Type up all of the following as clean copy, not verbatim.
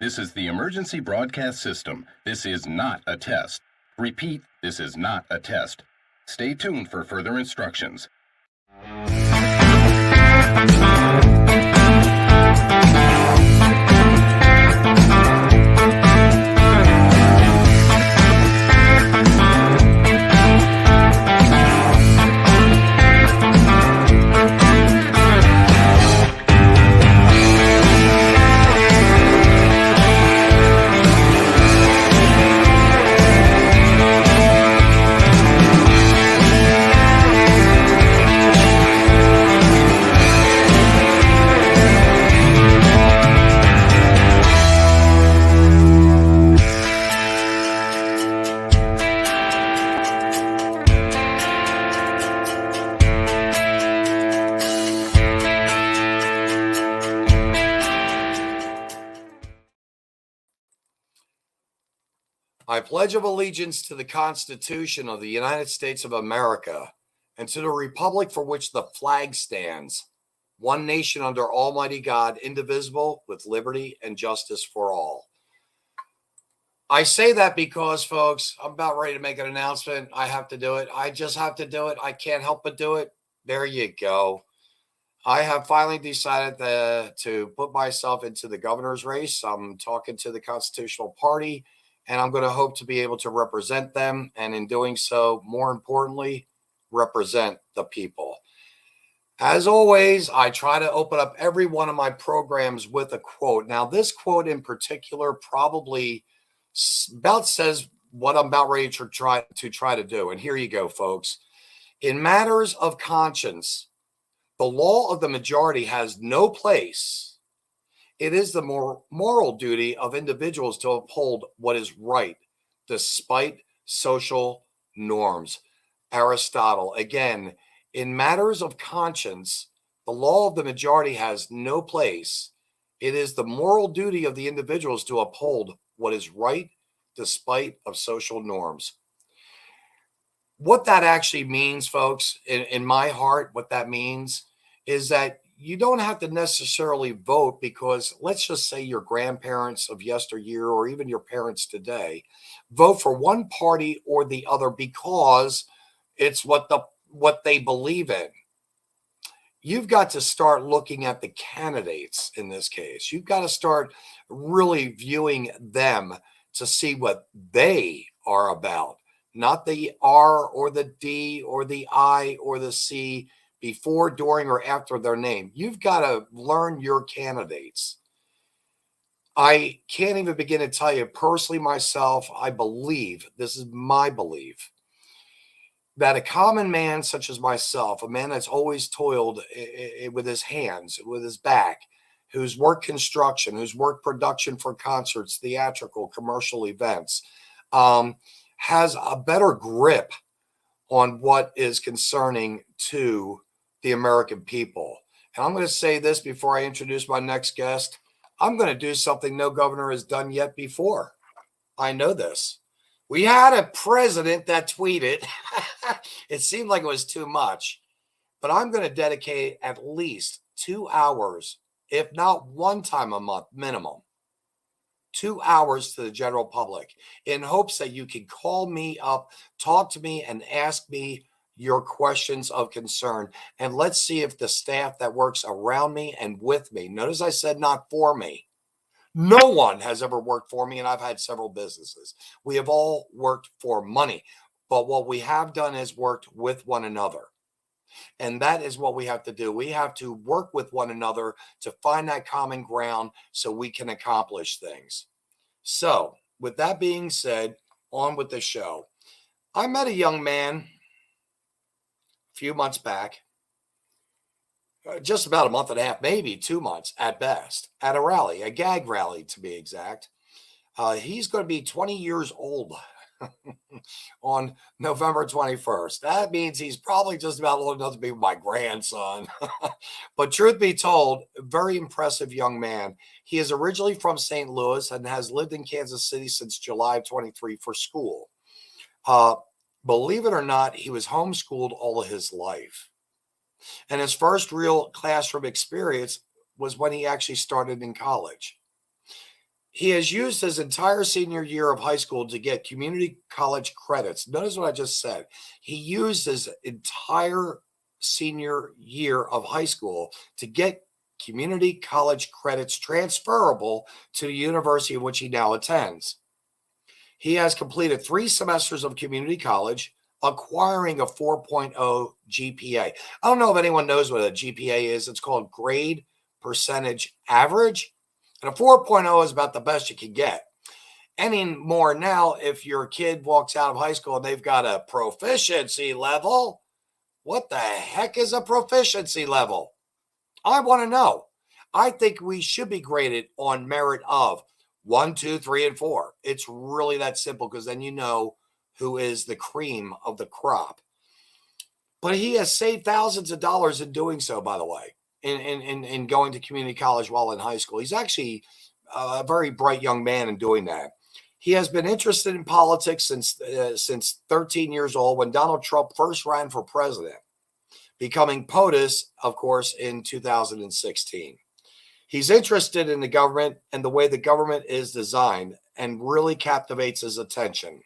This is the emergency broadcast system. This is not a test. Repeat, this is not a test. Stay tuned for further instructions. I pledge of allegiance to the Constitution of the United States of America and to the republic for which the flag stands, one nation under Almighty God, indivisible, with liberty and justice for all. I say that because, folks, I'm about ready to make an announcement. I have to do it. I just have to do it. I can't help but do it. There you go. I have finally decided to put myself into the governor's race. I'm talking to the Constitutional Party, and I'm going to hope to be able to represent them. And in doing so, more importantly, represent the people. As always, I try to open up every one of my programs with a quote. Now, this quote in particular probably about says what I'm about ready to try to do. And here you go, folks. In matters of conscience, the law of the majority has no place. It is the moral duty of individuals to uphold what is right, despite social norms. Aristotle, again, in matters of conscience, the law of the majority has no place. It is the moral duty of the individuals to uphold what is right, despite of social norms. What that actually means, folks, in my heart, what that means is that you don't have to necessarily vote because, let's just say, your grandparents of yesteryear or even your parents today vote for one party or the other because it's what they believe in. You've got to start looking at the candidates in this case. You've got to start really viewing them to see what they are about, not the R or the D or the I or the C before, during, or after their name. You've got to learn your candidates. I can't even begin to tell you personally myself, I believe, this is my belief, that a common man such as myself, a man that's always toiled with his hands, with his back, who's worked construction, who's worked production for concerts, theatrical, commercial events, has a better grip on what is concerning to the American people. And I'm going to say this before I introduce my next guest. I'm going to do something no governor has done yet before. I know this. We had a president that tweeted. It seemed like it was too much, but I'm going to dedicate at least 2 hours, if not one time a month minimum, 2 hours to the general public in hopes that you can call me up, talk to me, and ask me your questions of concern. And let's see if the staff that works around me and with me, notice I said not for me. No one has ever worked for me, and I've had several businesses. We have all worked for money, but what we have done is worked with one another. And that is what we have to do. We have to work with one another to find that common ground so we can accomplish things. So, with that being said, on with the show. I met a young man a few months back, just about a month and a half, maybe 2 months at best, at a rally, a GAG rally to be exact. He's going to be 20 years old on November 21st. That means he's probably just about old enough to be my grandson. But truth be told, very impressive young man. He is originally from St. Louis and has lived in Kansas City since July of 23 for school. Believe it or not, he was homeschooled all of his life. And his first real classroom experience was when he actually started in college. He has used his entire senior year of high school to get community college credits. Notice what I just said. He used his entire senior year of high school to get community college credits transferable to the university in which he now attends. He has completed 3 semesters of community college, acquiring a 4.0 GPA. I don't know if anyone knows what a GPA is. It's called grade percentage average. And a 4.0 is about the best you can get. Any more now, if your kid walks out of high school and they've got a proficiency level, what the heck is a proficiency level? I want to know. I think we should be graded on merit of 1, 2, 3, and 4. It's really that simple, because then you know who is the cream of the crop. But he has saved thousands of dollars in doing so, by the way, in going to community college while in high school. He's actually a very bright young man in doing that. He has been interested in politics since 13 years old, when Donald Trump first ran for president, becoming POTUS, of course, in 2016. He's interested in the government and the way the government is designed, and really captivates his attention.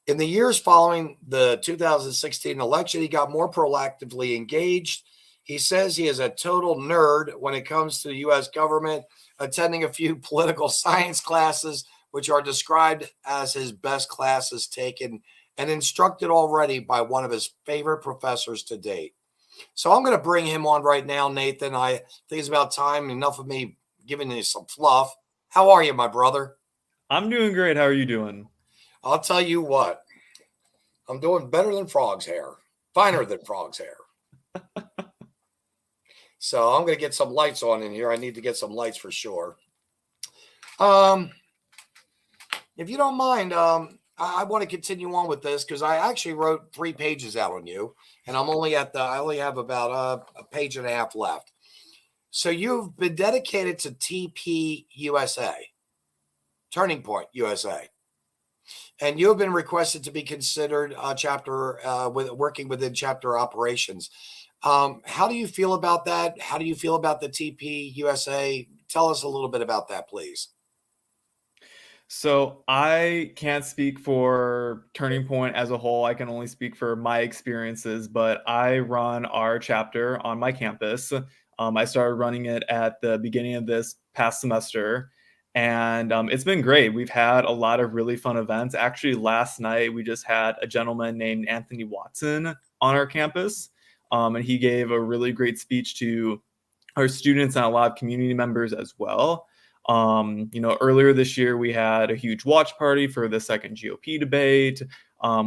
In the years following the 2016 election, he got more proactively engaged. He says he is a total nerd when it comes to the U.S. government, attending a few political science classes, which are described as his best classes taken, and instructed already by one of his favorite professors to date. So I'm going to bring him on right now, Nathan. I think it's about time. Enough of me giving you some fluff. How are you, my brother? I'm doing great. How are you doing? I'll tell you what. I'm doing better than frog's hair. Finer than frog's hair. So I'm going to get some lights on in here. I need to get some lights for sure. If you don't mind, I want to continue on with this, because I actually wrote 3 pages out on you, and I only have about a page and a half left. So you've been dedicated to TPUSA, Turning Point U.S.A., and you have been requested to be considered working within chapter operations. How do you feel about that? How do you feel about the TPUSA? Tell us a little bit about that, please. So I can't speak for Turning Point as a whole. I can only speak for my experiences, but I run our chapter on my campus. I started running it at the beginning of this past semester, and it's been great. We've had a lot of really fun events. Actually, last night we just had a gentleman named Anthony Watson on our campus, and he gave a really great speech to our students and a lot of community members as well. Earlier this year, we had a huge watch party for the second GOP debate.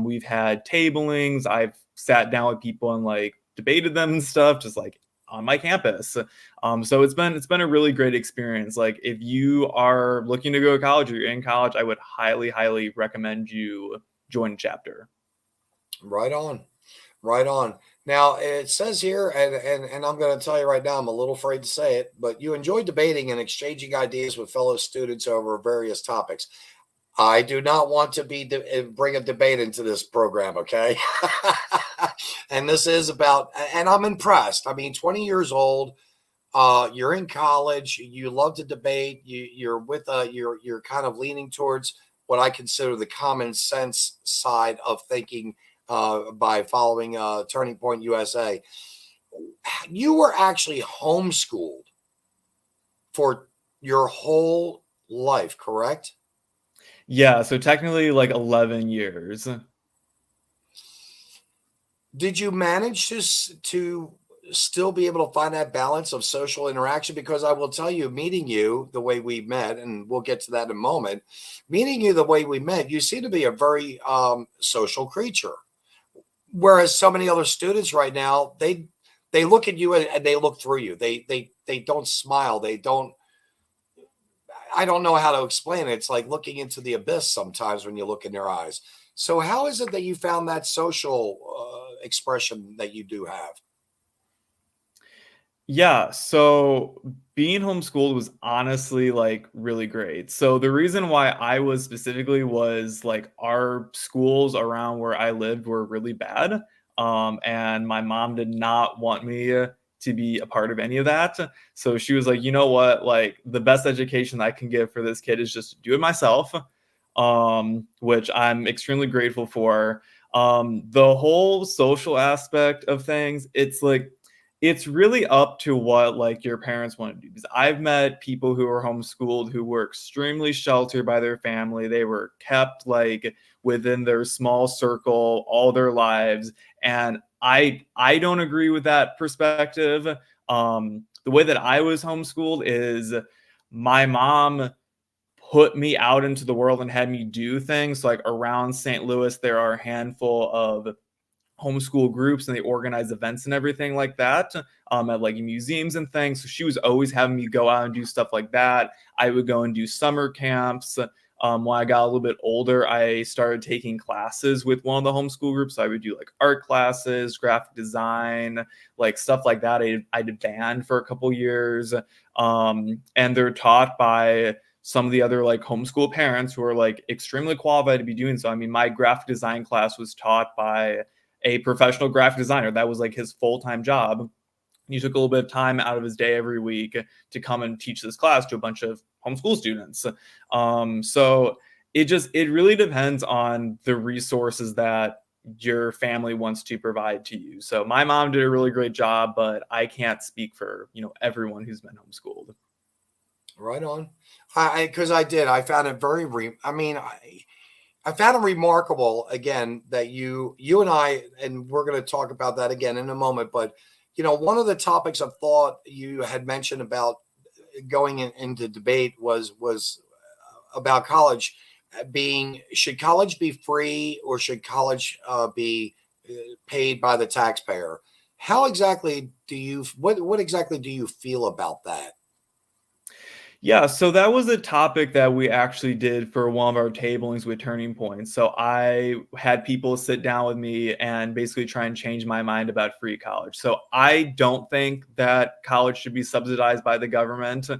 We've had tablings. I've sat down with people and debated them and stuff, just on my campus. So it's been a really great experience. If you are looking to go to college or you're in college, I would highly, highly recommend you join a chapter. Right on. Right on. Now, it says here, and I'm going to tell you right now, I'm a little afraid to say it, but you enjoy debating and exchanging ideas with fellow students over various topics. I do not want to bring a debate into this program, okay? And this is about, and I'm impressed. I mean, 20 years old, you're in college, you love to debate, you're kind of leaning towards what I consider the common sense side of thinking, by following Turning Point USA. You were actually homeschooled for your whole life, correct? Yeah, so technically 11 years. Did you manage to still be able to find that balance of social interaction? Because I will tell you, meeting you the way we met, and we'll get to that in a moment, meeting you the way we met, you seem to be a very social creature. Whereas so many other students right now, they look at you and they look through you. They don't smile. I don't know how to explain it. It's like looking into the abyss sometimes when you look in their eyes. So how is it that you found that social expression that you do have? Yeah, so being homeschooled was honestly really great. So the reason why I was specifically was our schools around where I lived were really bad. And my mom did not want me to be a part of any of that. So she was like, you know what, like the best education I can give for this kid is just to do it myself, which I'm extremely grateful for. The whole social aspect of things, it's like, it's really up to what like your parents want to do. Because I've met people who are homeschooled who were extremely sheltered by their family. They were kept like within their small circle all their lives. And I don't agree with that perspective. The way that I was homeschooled is my mom put me out into the world and had me do things. Like around St. Louis, there are a handful of homeschool groups and they organize events and everything like that, at like museums and things. So she was always having me go out and do stuff like that. I would go and do summer camps. When I got a little bit older, I started taking classes with one of the homeschool groups. So I would do like art classes, graphic design, like stuff like that. I did band for a couple years. And they're taught by some of the other like homeschool parents who are like extremely qualified to be doing so. I mean, my graphic design class was taught by a professional graphic designer. That was like his full-time job. He took a little bit of time out of his day every week to come and teach this class to a bunch of homeschool students. So it really depends on the resources that your family wants to provide to you. So my mom did a really great job, but I can't speak for, everyone who's been homeschooled. Right on. Because I found it I found it remarkable again that you and I, and we're going to talk about that again in a moment. But, one of the topics of thought you had mentioned about going into debate was about college should college be free or should college be paid by the taxpayer? How exactly what exactly do you feel about that? Yeah, so that was a topic that we actually did for one of our tablings with Turning Point. So I had people sit down with me and basically try and change my mind about free college. So I don't think that college should be subsidized by the government.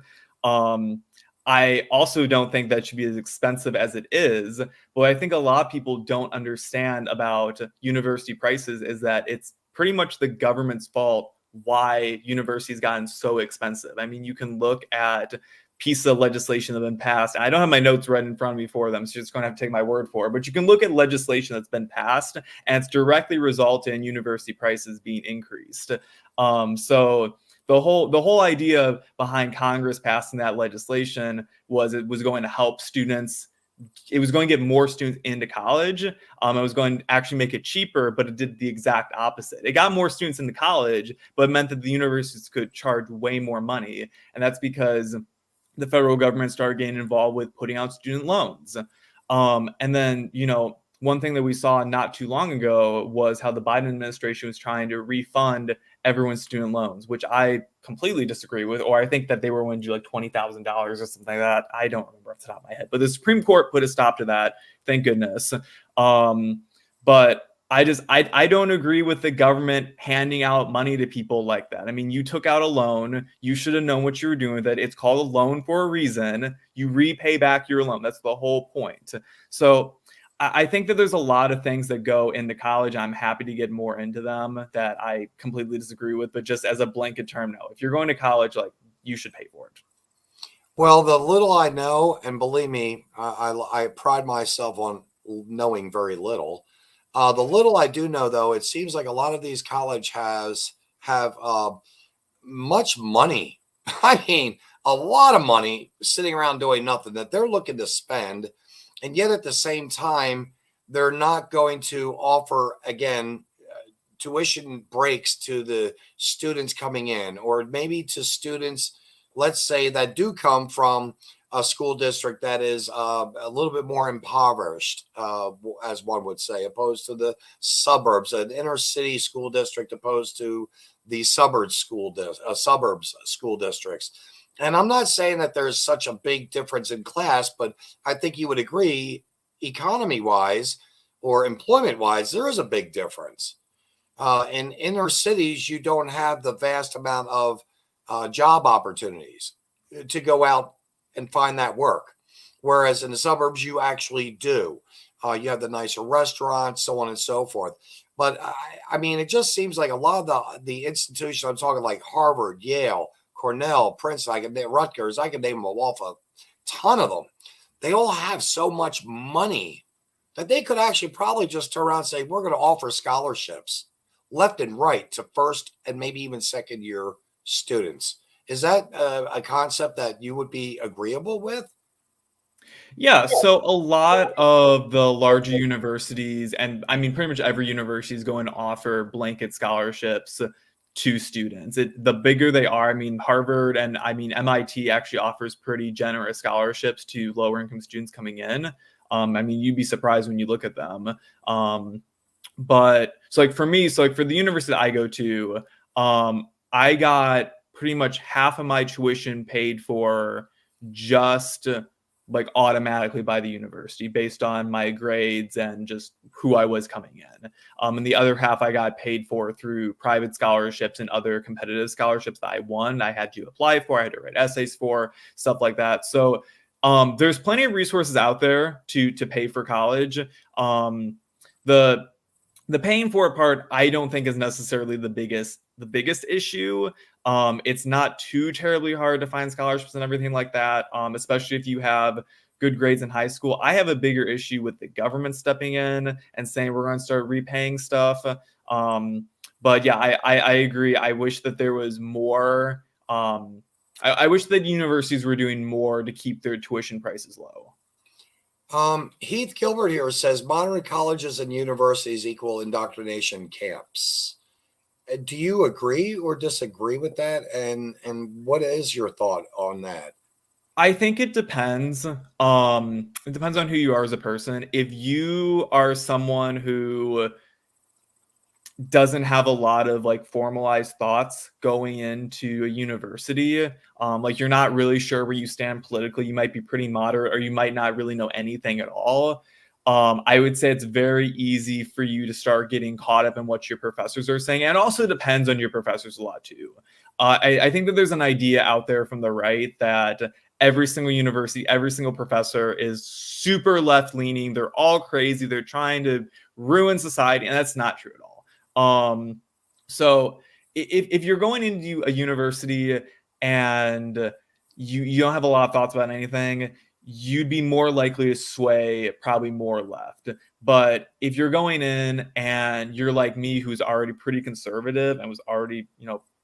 I also don't think that should be as expensive as it is. But I think a lot of people don't understand about university prices is that it's pretty much the government's fault why universities gotten so expensive. I mean, you can look at piece of legislation that have been passed. I don't have my notes right in front of me for them, so you're just going to have to take my word for it. But you can look at legislation that's been passed, and it's directly resulted in university prices being increased. So the whole idea behind Congress passing that legislation was it was going to help students. It was going to get more students into college. It was going to actually make it cheaper, but it did the exact opposite. It got more students into college, but it meant that the universities could charge way more money. And that's because the federal government started getting involved with putting out student loans. And then, one thing that we saw not too long ago was how the Biden administration was trying to refund everyone's student loans, which I completely disagree with, or I think that they were going to do like $20,000 or something like that. I don't remember off the top of my head, but the Supreme Court put a stop to that. Thank goodness. But I don't agree with the government handing out money to people like that. I mean, you took out a loan. You should have known what you were doing with it. It's called a loan for a reason. You repay back your loan. That's the whole point. So I think that there's a lot of things that go into college. I'm happy to get more into them that I completely disagree with, but just as a blanket term, no. If you're going to college, like, you should pay for it. Well, the little I know, and believe me, I pride myself on knowing very little. The little I do know, though, it seems like a lot of these college have much money. I mean, a lot of money sitting around doing nothing that they're looking to spend. And yet at the same time, they're not going to offer, again, tuition breaks to the students coming in, or maybe to students, let's say, that do come from a school district that is a little bit more impoverished, as one would say, opposed to the suburbs, an inner city school district opposed to the suburbs school districts. And I'm not saying that there's such a big difference in class, but I think you would agree, economy-wise or employment-wise, there is a big difference. In inner cities, you don't have the vast amount of job opportunities to go out and find that work. whereas in the suburbs you actually do. You have the nicer restaurants, so on and so forth. But I mean, it just seems like a lot of the institutions I'm talking, like Harvard, Yale, Cornell, Princeton, I can name Rutgers, I can name them off a ton of them. They all have so much money that they could actually probably just turn around and say, we're going to offer scholarships left and right to first and maybe even second year students. Is that a concept that you would be agreeable with? Yeah, so a lot of the larger universities, and I mean, pretty much every university is going to offer blanket scholarships to students. The bigger they are, I mean, Harvard and I mean, MIT actually offers pretty generous scholarships to lower income students coming in. I mean, you'd be surprised when you look at them. But so like for me, so like for the university that I go to, I got pretty much half of my tuition paid for just like automatically by the university based on my grades and just who I was coming in. And the other half I got paid for through private scholarships and other competitive scholarships that I won. I had to apply for, I had to write essays for, stuff like that. So there's plenty of resources out there to pay for college. The paying for it part, I don't think is necessarily the biggest issue. It's not too terribly hard to find scholarships and everything like that, especially if you have good grades in high school. I have a bigger issue with the government stepping in and saying we're going to start repaying stuff. But yeah, I agree. I wish that there was more. I wish that universities were doing more to keep their tuition prices low. Heath Gilbert here says modern colleges and universities equal indoctrination camps. Do you agree or disagree with that? And what is your thought on that? I think it depends. It depends on who you are as a person. If you are someone who doesn't have a lot of like formalized thoughts going into a university, like you're not really sure where you stand politically, you might be pretty moderate or you might not really know anything at all. I would say it's very easy for you to start getting caught up in what your professors are saying. And also depends on your professors a lot too. I think that there's an idea out there from the right that every single university, every single professor is super left leaning. They're all crazy. They're trying to ruin society. And that's not true at all. So if you're going into a university and you don't have a lot of thoughts about anything, you'd be more likely to sway probably more left. But if you're going in and you're like me, who's already pretty conservative and was already,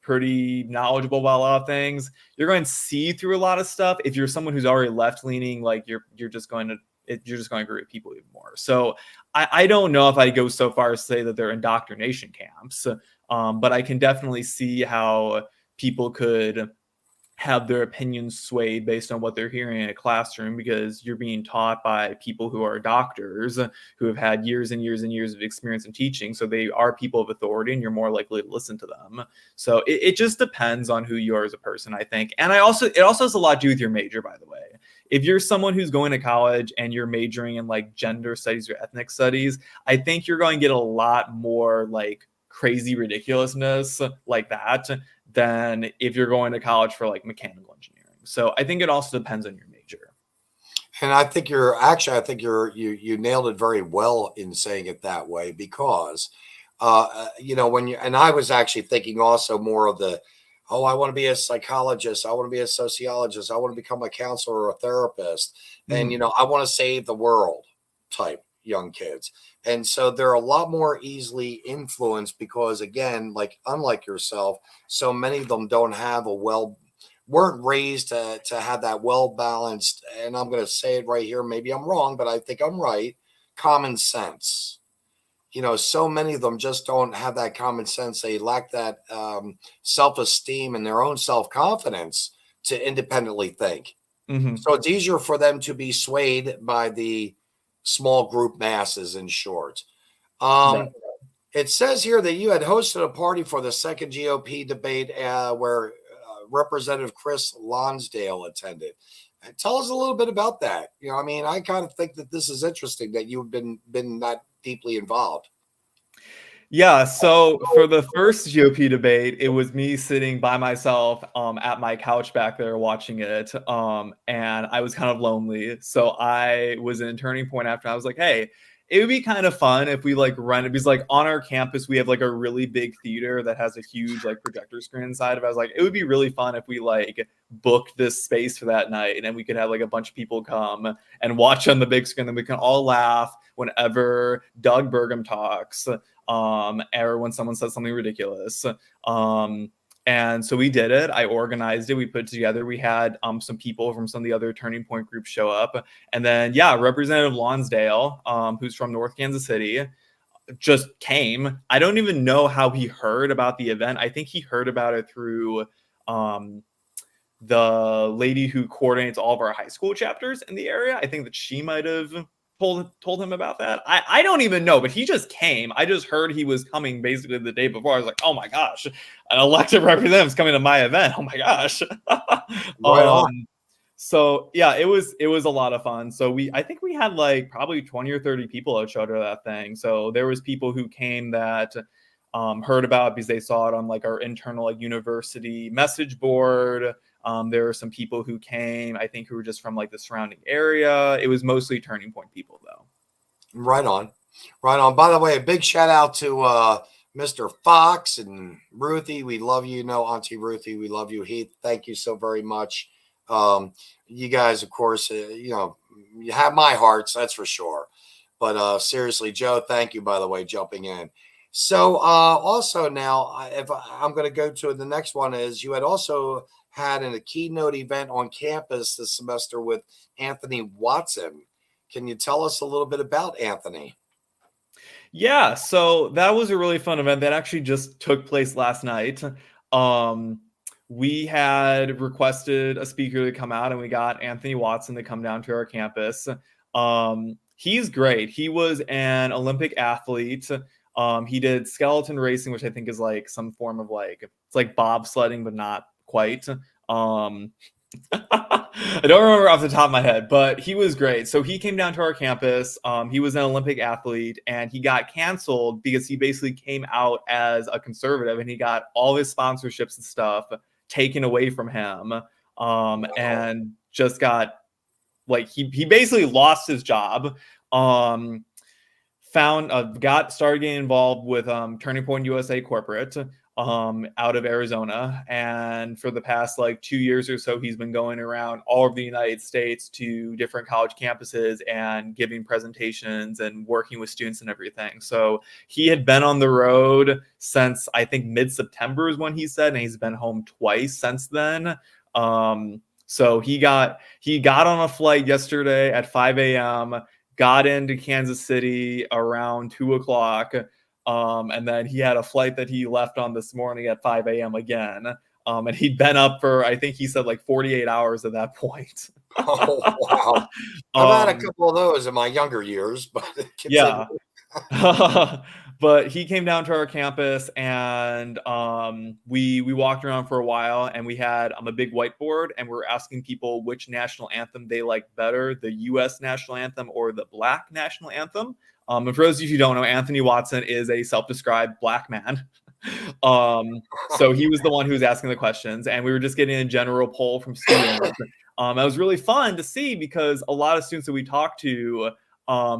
pretty knowledgeable about a lot of things, you're going to see through a lot of stuff. If you're someone who's already left leaning, like you're just going to agree with people even more. So I don't know if I go so far as to say that they're indoctrination camps, but I can definitely see how people could have their opinions swayed based on what they're hearing in a classroom, because you're being taught by people who are doctors who have had years and years and years of experience in teaching. So they are people of authority and you're more likely to listen to them. So it just depends on who you are as a person, I think. And it also has a lot to do with your major, by the way. If you're someone who's going to college and you're majoring in like gender studies or ethnic studies, I think you're going to get a lot more like crazy ridiculousness like that than if you're going to college for like mechanical engineering. So I think it also depends on your major. And I think you nailed it very well in saying it that way, because and I was actually thinking also more of I want to be a psychologist, I want to be a sociologist, I want to become a counselor or a therapist, and I want to save the world type young kids. And so they're a lot more easily influenced because, again, like unlike yourself, so many of them weren't raised to have that well-balanced, and I'm going to say it right here, maybe I'm wrong, but I think I'm right, common sense. So many of them just don't have that common sense. They lack that self-esteem and their own self-confidence to independently think. Mm-hmm. So it's easier for them to be swayed by the small group masses, in short. Right. It says here that you had hosted a party for the second GOP debate where Representative Chris Lonsdale attended. Tell us a little bit about that. I kind of think that this is interesting that you've been that deeply involved. Yeah, so for the first GOP debate, it was me sitting by myself at my couch back there watching it, and I was kind of lonely. So I was in Turning Point after. I was like, "Hey, it would be kind of fun if we like run it." Because like on our campus, we have like a really big theater that has a huge like projector screen inside of it. I was like, "It would be really fun if we like booked this space for that night, and we could have like a bunch of people come and watch on the big screen, and we can all laugh whenever Doug Burgum talks." Or when someone says something ridiculous. And so we did it. I organized it. We put it together. We had some people from some of the other Turning Point groups show up. And then, yeah, Representative Lonsdale, who's from North Kansas City, just came. I don't even know how he heard about the event. I think he heard about it through the lady who coordinates all of our high school chapters in the area. I think that she might have told him about that. I don't even know, but he just came. I just heard he was coming basically the day before. I was like, oh my gosh, an elected representative's coming to my event. Oh my gosh. Right on. So yeah, it was a lot of fun. So I think we had like probably 20 or 30 people that showed to that thing. So there was people who came that heard about it because they saw it on like our internal like university message board. There were some people who came, I think, who were just from like the surrounding area. It was mostly Turning Point people, though. Right on. Right on. By the way, a big shout out to Mr. Fox and Ruthie. We love you. No, Auntie Ruthie, we love you. Heath, thank you so very much. You guys, of course, you have my hearts, that's for sure. But seriously, Joe, thank you, by the way, jumping in. So also now, if I'm going to go to the next one, is you had also had a keynote event on campus this semester with Anthony Watson. Can you tell us a little bit about Anthony? Yeah, so that was a really fun event that actually just took place last night. We had requested a speaker to come out, and we got Anthony Watson to come down to our campus. He's great. He was an Olympic athlete. He did skeleton racing, which I think is like some form of like, it's like bobsledding, but not quite. I don't remember off the top of my head, but he was great. So he came down to our campus. He was an Olympic athlete, and he got canceled because he basically came out as a conservative, and he got all his sponsorships and stuff taken away from him, and just got like he basically lost his job. Started getting involved with Turning Point U.S.A. corporate out of Arizona, and for the past like 2 years or so, he's been going around all over the United States to different college campuses and giving presentations and working with students and everything. So he had been on the road since I think mid-September is when he said, and he's been home twice since then. So he got on a flight yesterday at 5 a.m., got into Kansas City around 2 o'clock. And then he had a flight that he left on this morning at 5 a.m. again. And he'd been up for, I think he said like 48 hours at that point. Oh, wow. I've had a couple of those in my younger years, but yeah. But he came down to our campus, and we walked around for a while, and we had a big whiteboard, and we were asking people which national anthem they like better, the U.S. national anthem or the Black national anthem. And for those of you who don't know, Anthony Watson is a self-described Black man. So he was the one who was asking the questions, and we were just getting a general poll from students. It was really fun to see because a lot of students that we talked to,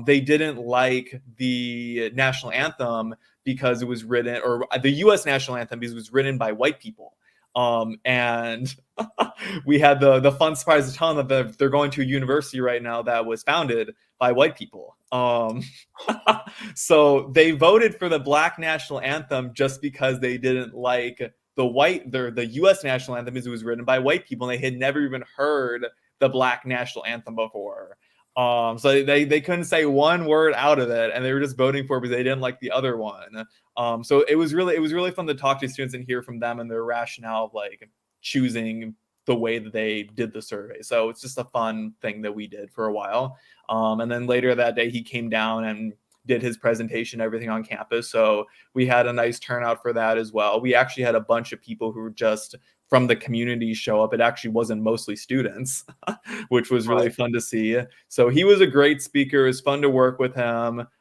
they didn't like the national anthem because it was written, or the U.S. national anthem because it was written by white people. And we had the fun surprise to tell them that they're going to a university right now that was founded by white people. So they voted for the Black national anthem just because they didn't like the U.S. national anthem because it was written by white people, and they had never even heard the Black national anthem before. So they couldn't say one word out of it, and they were just voting for it because they didn't like the other one. So it was really fun to talk to students and hear from them and their rationale of like choosing the way that they did the survey. So it's just a fun thing that we did for a while. And then later that day, he came down and did his presentation, everything on campus. So we had a nice turnout for that as well. We actually had a bunch of people who were just from the community show up. It actually wasn't mostly students, which was really fun to see. So he was a great speaker. It was fun to work with him.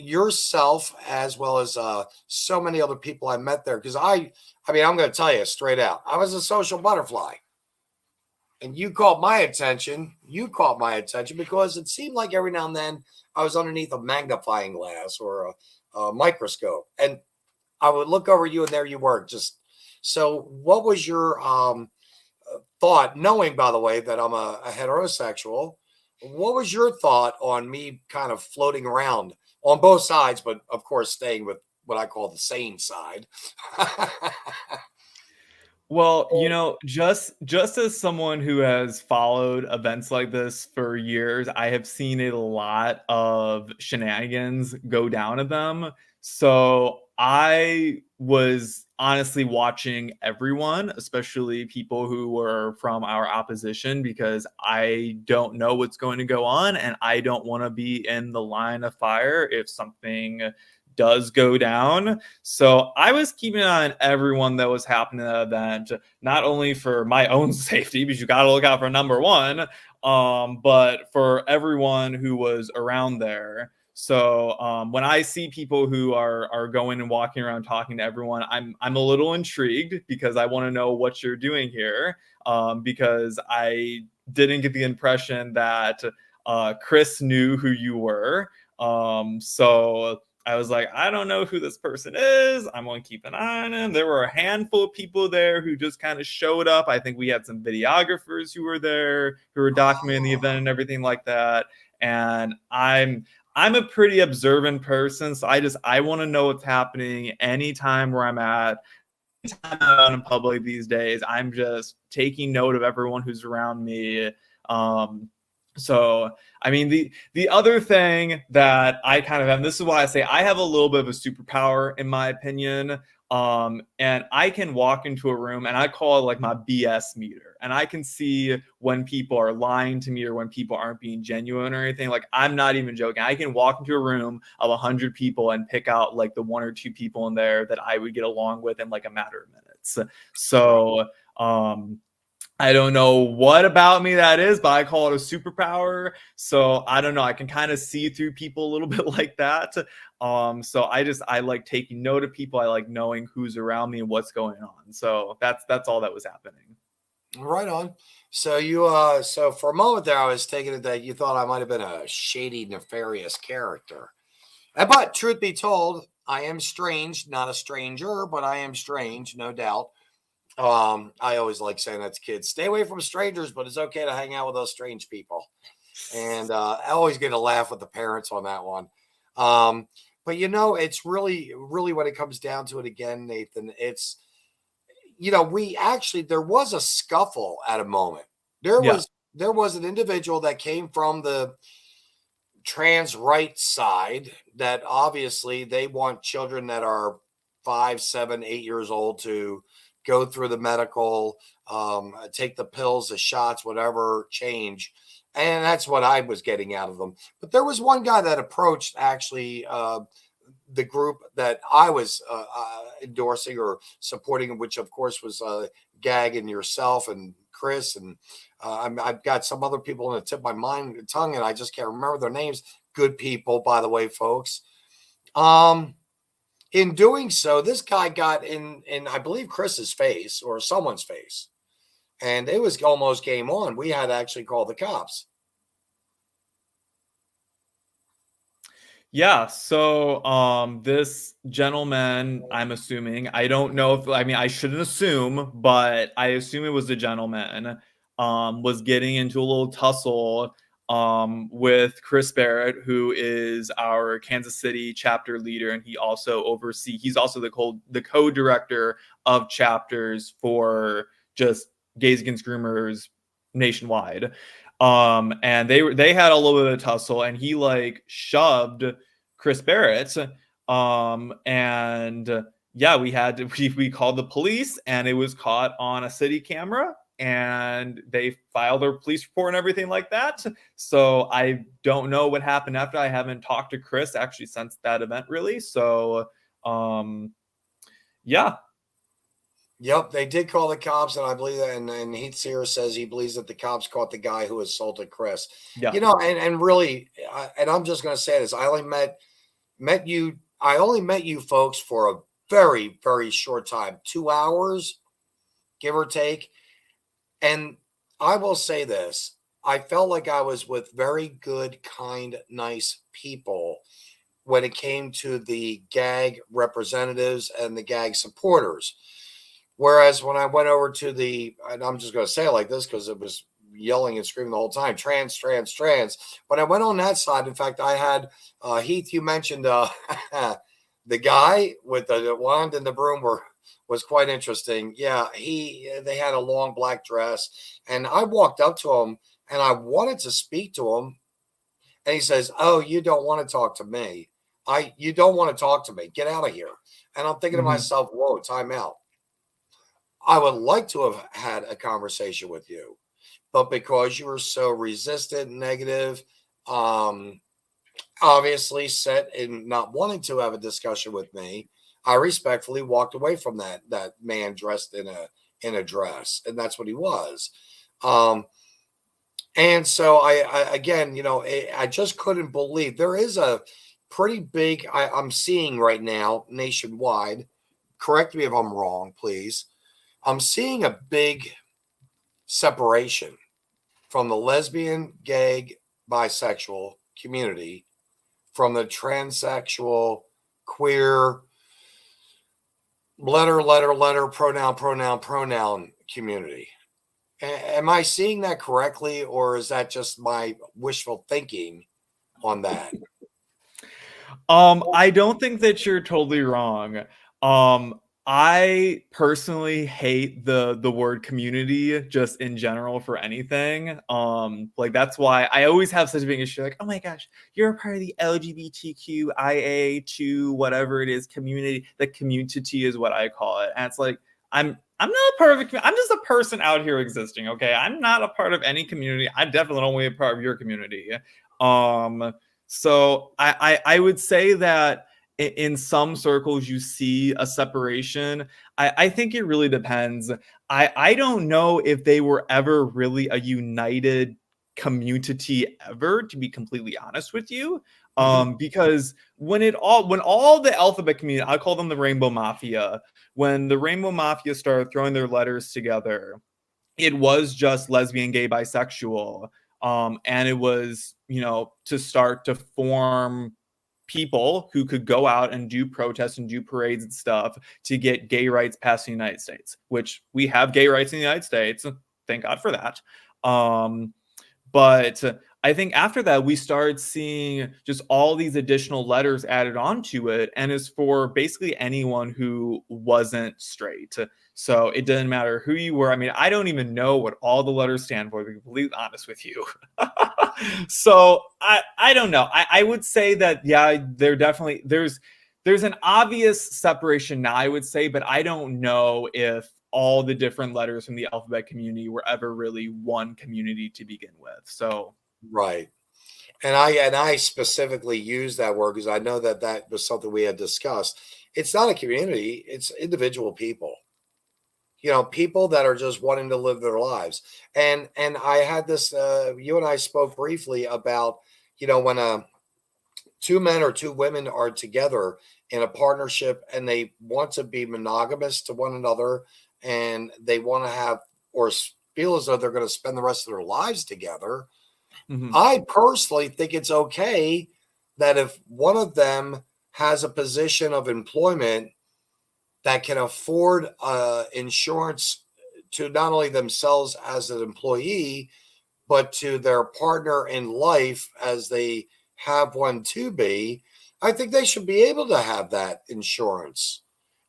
yourself as well as so many other people I met there. Because I mean, I'm going to tell you straight out, I was a social butterfly. And you caught my attention. You caught my attention because it seemed like every now and then I was underneath a magnifying glass or a microscope. And I would look over you and there you were. Just so what was your thought, knowing, by the way, that I'm a heterosexual? What was your thought on me kind of floating around on both sides, but of course staying with what I call the sane side? Well, just as someone who has followed events like this for years, I have seen a lot of shenanigans go down at them. So I was honestly watching everyone, especially people who were from our opposition, because I don't know what's going to go on and I don't want to be in the line of fire if something does go down. So I was keeping an eye on everyone that was happening at the event, not only for my own safety, because you got to look out for number one, but for everyone who was around there. So when I see people who are going and walking around talking to everyone, I'm a little intrigued because I want to know what you're doing here, because I didn't get the impression that Chris knew who you were. So I was like, I don't know who this person is. I'm going to keep an eye on him. There were a handful of people there who just kind of showed up. I think we had some videographers who were there who were documenting the event and everything like that. And I'm a pretty observant person, so I want to know what's happening anytime where I'm at. Anytime I'm out in public these days, I'm just taking note of everyone who's around me. So, I mean, the other thing that I kind of have, and this is why I say I have a little bit of a superpower, in my opinion. And I can walk into a room and I call it like my BS meter. And I can see when people are lying to me or when people aren't being genuine or anything. Like, I'm not even joking. I can walk into a room of 100 people and pick out like the one or two people in there that I would get along with in like a matter of minutes. So, I don't know what about me that is, but I call it a superpower. So I don't know. I can kind of see through people a little bit like that. So I like taking note of people. I like knowing who's around me and what's going on. So that's all that was happening. Right on. So you so for a moment there I was taking it that you thought I might have been a shady, nefarious character. But truth be told, I am strange, not a stranger, but I am strange, no doubt. I always like saying that to kids, stay away from strangers, but it's okay to hang out with those strange people. And I always get a laugh with the parents on that one. But it's really, really when it comes down to it again, Nathan, it's, there was a scuffle at a moment. There was an individual that came from the trans right side that obviously they want children that are 5, 7, 8 years old to go through the medical, take the pills, the shots, whatever, change. And that's what I was getting out of them. But there was one guy that approached actually the group that I was endorsing or supporting, which of course was GAG and yourself and Chris. And I've got some other people on the tip of my tongue, and I just can't remember their names. Good people, by the way, folks. In doing so, this guy got in I believe Chris's face or someone's face, and it was almost game on. We had to actually call the cops. Yeah, so this gentleman, I'm assuming, I don't know if, I mean, I shouldn't assume, but I assume it was a gentleman, was getting into a little tussle with Chris Barrett, who is our Kansas City chapter leader, and he's also the co-director of chapters for just Gays Against Groomers nationwide. And they had a little bit of a tussle, and he like shoved Chris Barrett. And yeah, we called the police, and it was caught on a city camera, and they filed their police report and everything like that. So I don't know what happened after. I haven't talked to Chris actually since that event, really. So yeah. Yep, they did call the cops, and I believe that. And Heath Sear says he believes that the cops caught the guy who assaulted Chris. Yeah. And really, and I'm just going to say this: I only met met you. I only met you folks for a very, very short time, 2 hours, give or take. And I will say this, I felt like I was with very good, kind, nice people when it came to the GAG representatives and the GAG supporters. Whereas when I went over to and I'm just going to say it like this because it was yelling and screaming the whole time, trans, trans, trans. When I went on that side, in fact, I had Heath, you mentioned the guy with the wand and the broom was quite interesting. Yeah, they had a long black dress, and I walked up to him and I wanted to speak to him, and he says, "Oh, you don't want to talk to me. You don't want to talk to me. Get out of here." And I'm thinking to myself, "Whoa, time out. I would like to have had a conversation with you, but because you were so resistant, negative, obviously set in not wanting to have a discussion with me, I respectfully walked away from that man dressed in a dress, and that's what he was. And so I again, I just couldn't believe there is a pretty big I'm seeing right now nationwide. Correct me if I'm wrong, please. I'm seeing a big separation from the lesbian, gay, bisexual community from the transsexual, queer, letter, pronoun community. Am I seeing that correctly, or is that just my wishful thinking on that? I don't think that you're totally wrong. I personally hate the word community just in general for anything. Like that's why I always have such a big issue. Like, oh my gosh, you're a part of the LGBTQIA2 whatever it is community. The community is what I call it, and it's like I'm not a part of a community. I'm just a person out here existing. Okay, I'm not a part of any community. I definitely don't want to be a part of your community. So I would say that in some circles you see a separation. I think it really depends. I don't know if they were ever really a united community ever, to be completely honest with you. Because when all the alphabet community, I call them the Rainbow Mafia, when the Rainbow Mafia started throwing their letters together, it was just lesbian, gay, bisexual. And it was, to start to form people who could go out and do protests and do parades and stuff to get gay rights passed in the United States, which we have gay rights in the United States. Thank God for that. But I think after that, we started seeing just all these additional letters added onto it. And it's for basically anyone who wasn't straight. So it doesn't matter who you were. I mean, I don't even know what all the letters stand for, to be completely honest with you. So I don't know. I would say that, yeah, there's an obvious separation now, I would say, but I don't know if all the different letters from the alphabet community were ever really one community to begin with. So right. And I specifically use that word because I know that was something we had discussed. It's not a community, it's individual people. People that are just wanting to live their lives. And I had this you and I spoke briefly about, when two men or two women are together in a partnership and they want to be monogamous to one another and they want to have or feel as though they're going to spend the rest of their lives together. I personally think it's okay that if one of them has a position of employment that can afford insurance to not only themselves as an employee, but to their partner in life as they have one to be, I think they should be able to have that insurance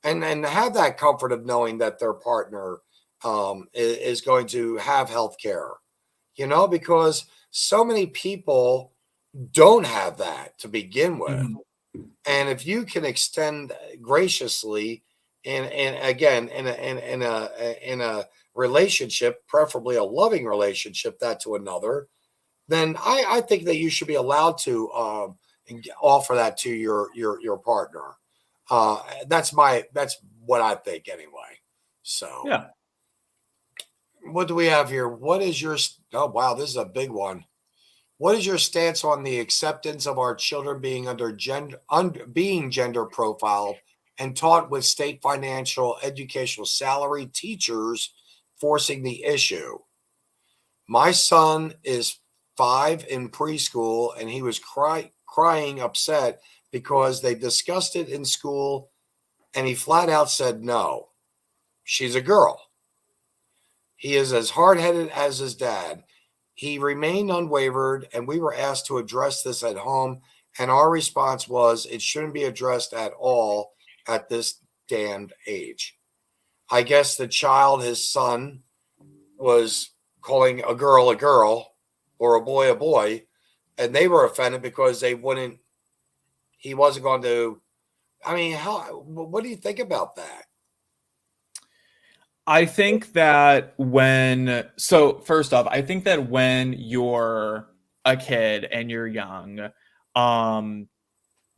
and have that comfort of knowing that their partner is going to have health care, because so many people don't have that to begin with. And if you can extend graciously and again in a relationship, preferably a loving relationship, that to another, then I think that you should be allowed to offer that to your partner. That's what I think anyway. So yeah. What do we have here? What is your? Oh wow, this is a big one. What is your stance on the acceptance of our children being being gender profiled and taught with state financial educational salary teachers forcing the issue? My son is 5 in preschool, and he was crying upset because they discussed it in school, and he flat out said no. She's a girl. He is as hard-headed as his dad. He remained unwavered, and we were asked to address this at home, and our response was it shouldn't be addressed at all at this damned age. I guess the child, his son, was calling a girl or a boy, and they were offended because he wasn't going to. I mean, what do you think about that? I think that first off, I think that when you're a kid and you're young,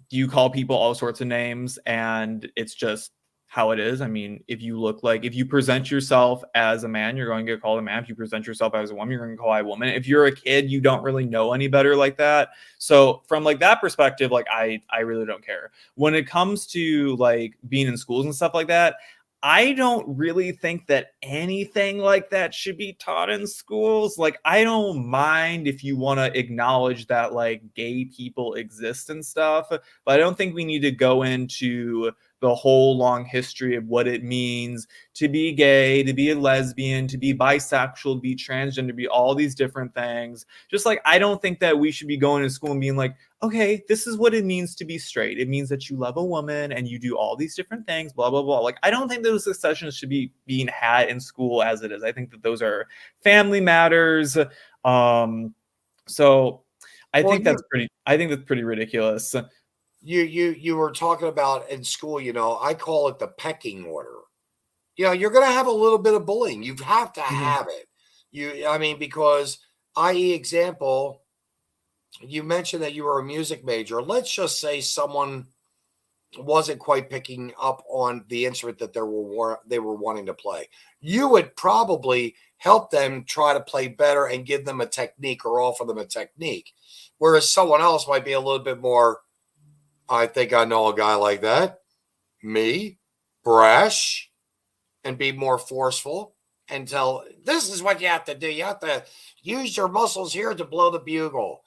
you call people all sorts of names, and it's just how it is. I mean, if you present yourself as a man, you're going to get called a man. If you present yourself as a woman, you're going to call a woman. If you're a kid, you don't really know any better like that. So from like that perspective, like I really don't care. When it comes to like being in schools and stuff like that, I don't really think that anything like that should be taught in schools. Like, I don't mind if you want to acknowledge that like gay people exist and stuff, but I don't think we need to go into the whole long history of what it means to be gay, to be a lesbian, to be bisexual, to be transgender, to be all these different things. Just like, I don't think that we should be going to school and being like, okay, this is what it means to be straight. It means that you love a woman and you do all these different things, blah, blah, blah. Like, I don't think those discussions should be being had in school as it is. I think that those are family matters. So I think that's pretty ridiculous. You were talking about in school, I call it the pecking order. You're going to have a little bit of bullying. You have to have it. Because, i.e. example, you mentioned that you were a music major. Let's just say someone wasn't quite picking up on the instrument that they were wanting to play. You would probably help them try to play better and give them a technique or offer them a technique. Whereas someone else might be a little bit more, I think I know a guy like that, brash, and be more forceful and tell, this is what you have to do. You have to use your muscles here to blow the bugle.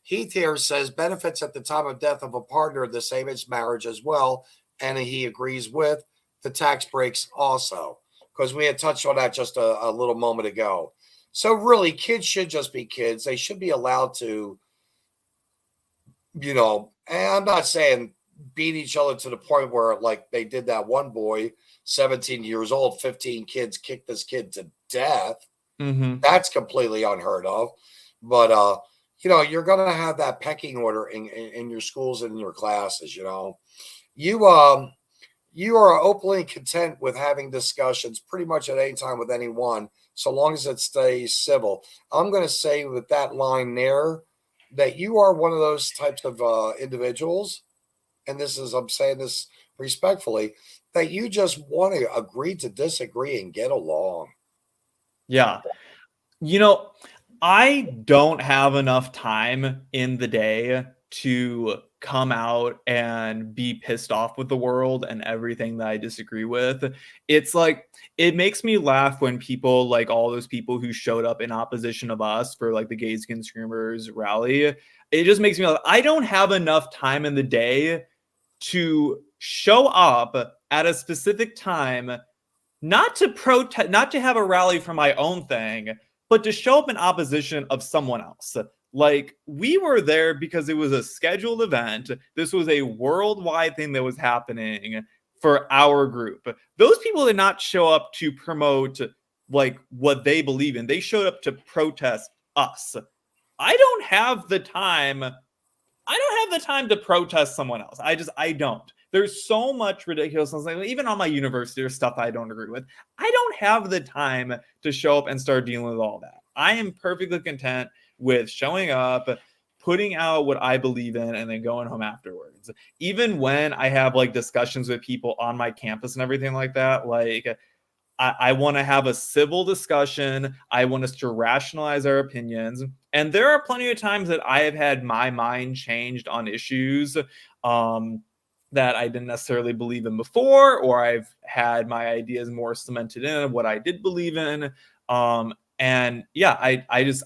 Heath here says benefits at the time of death of a partner are the same as marriage as well. And he agrees with the tax breaks also, because we had touched on that just a little moment ago. So really, kids should just be kids. They should be allowed to, and I'm not saying beat each other to the point where like they did that one boy, 17 years old, 15 kids kicked this kid to death. Mm-hmm. That's completely unheard of. But, you're going to have that pecking order in your schools and in your classes. You are openly content with having discussions pretty much at any time with anyone, so long as it stays civil. I'm going to say with that line there that you are one of those types of individuals, and I'm saying this respectfully, that you just want to agree to disagree and get along. Yeah. I don't have enough time in the day to come out and be pissed off with the world and everything that I disagree with. It's like, it makes me laugh when people, like all those people who showed up in opposition of us for like the Gays Against Groomers rally, it just makes me laugh. I don't have enough time in the day to show up at a specific time, not to protest, not to have a rally for my own thing, but to show up in opposition of someone else. Like, we were there because it was a scheduled event. This was a worldwide thing that was happening for our group. Those people did not show up to promote like what they believe in. They showed up to protest us. I don't have the time to protest someone else. I don't. There's so much ridiculousness. Like, even on my university, there's stuff I don't agree with. I don't have the time to show up and start dealing with all that. I am perfectly content with showing up, putting out what I believe in, and then going home afterwards. Even when I have like discussions with people on my campus and everything like that, like I want to have a civil discussion. I want us to rationalize our opinions. And there are plenty of times that I have had my mind changed on issues that I didn't necessarily believe in before, or I've had my ideas more cemented in what I did believe in. And yeah,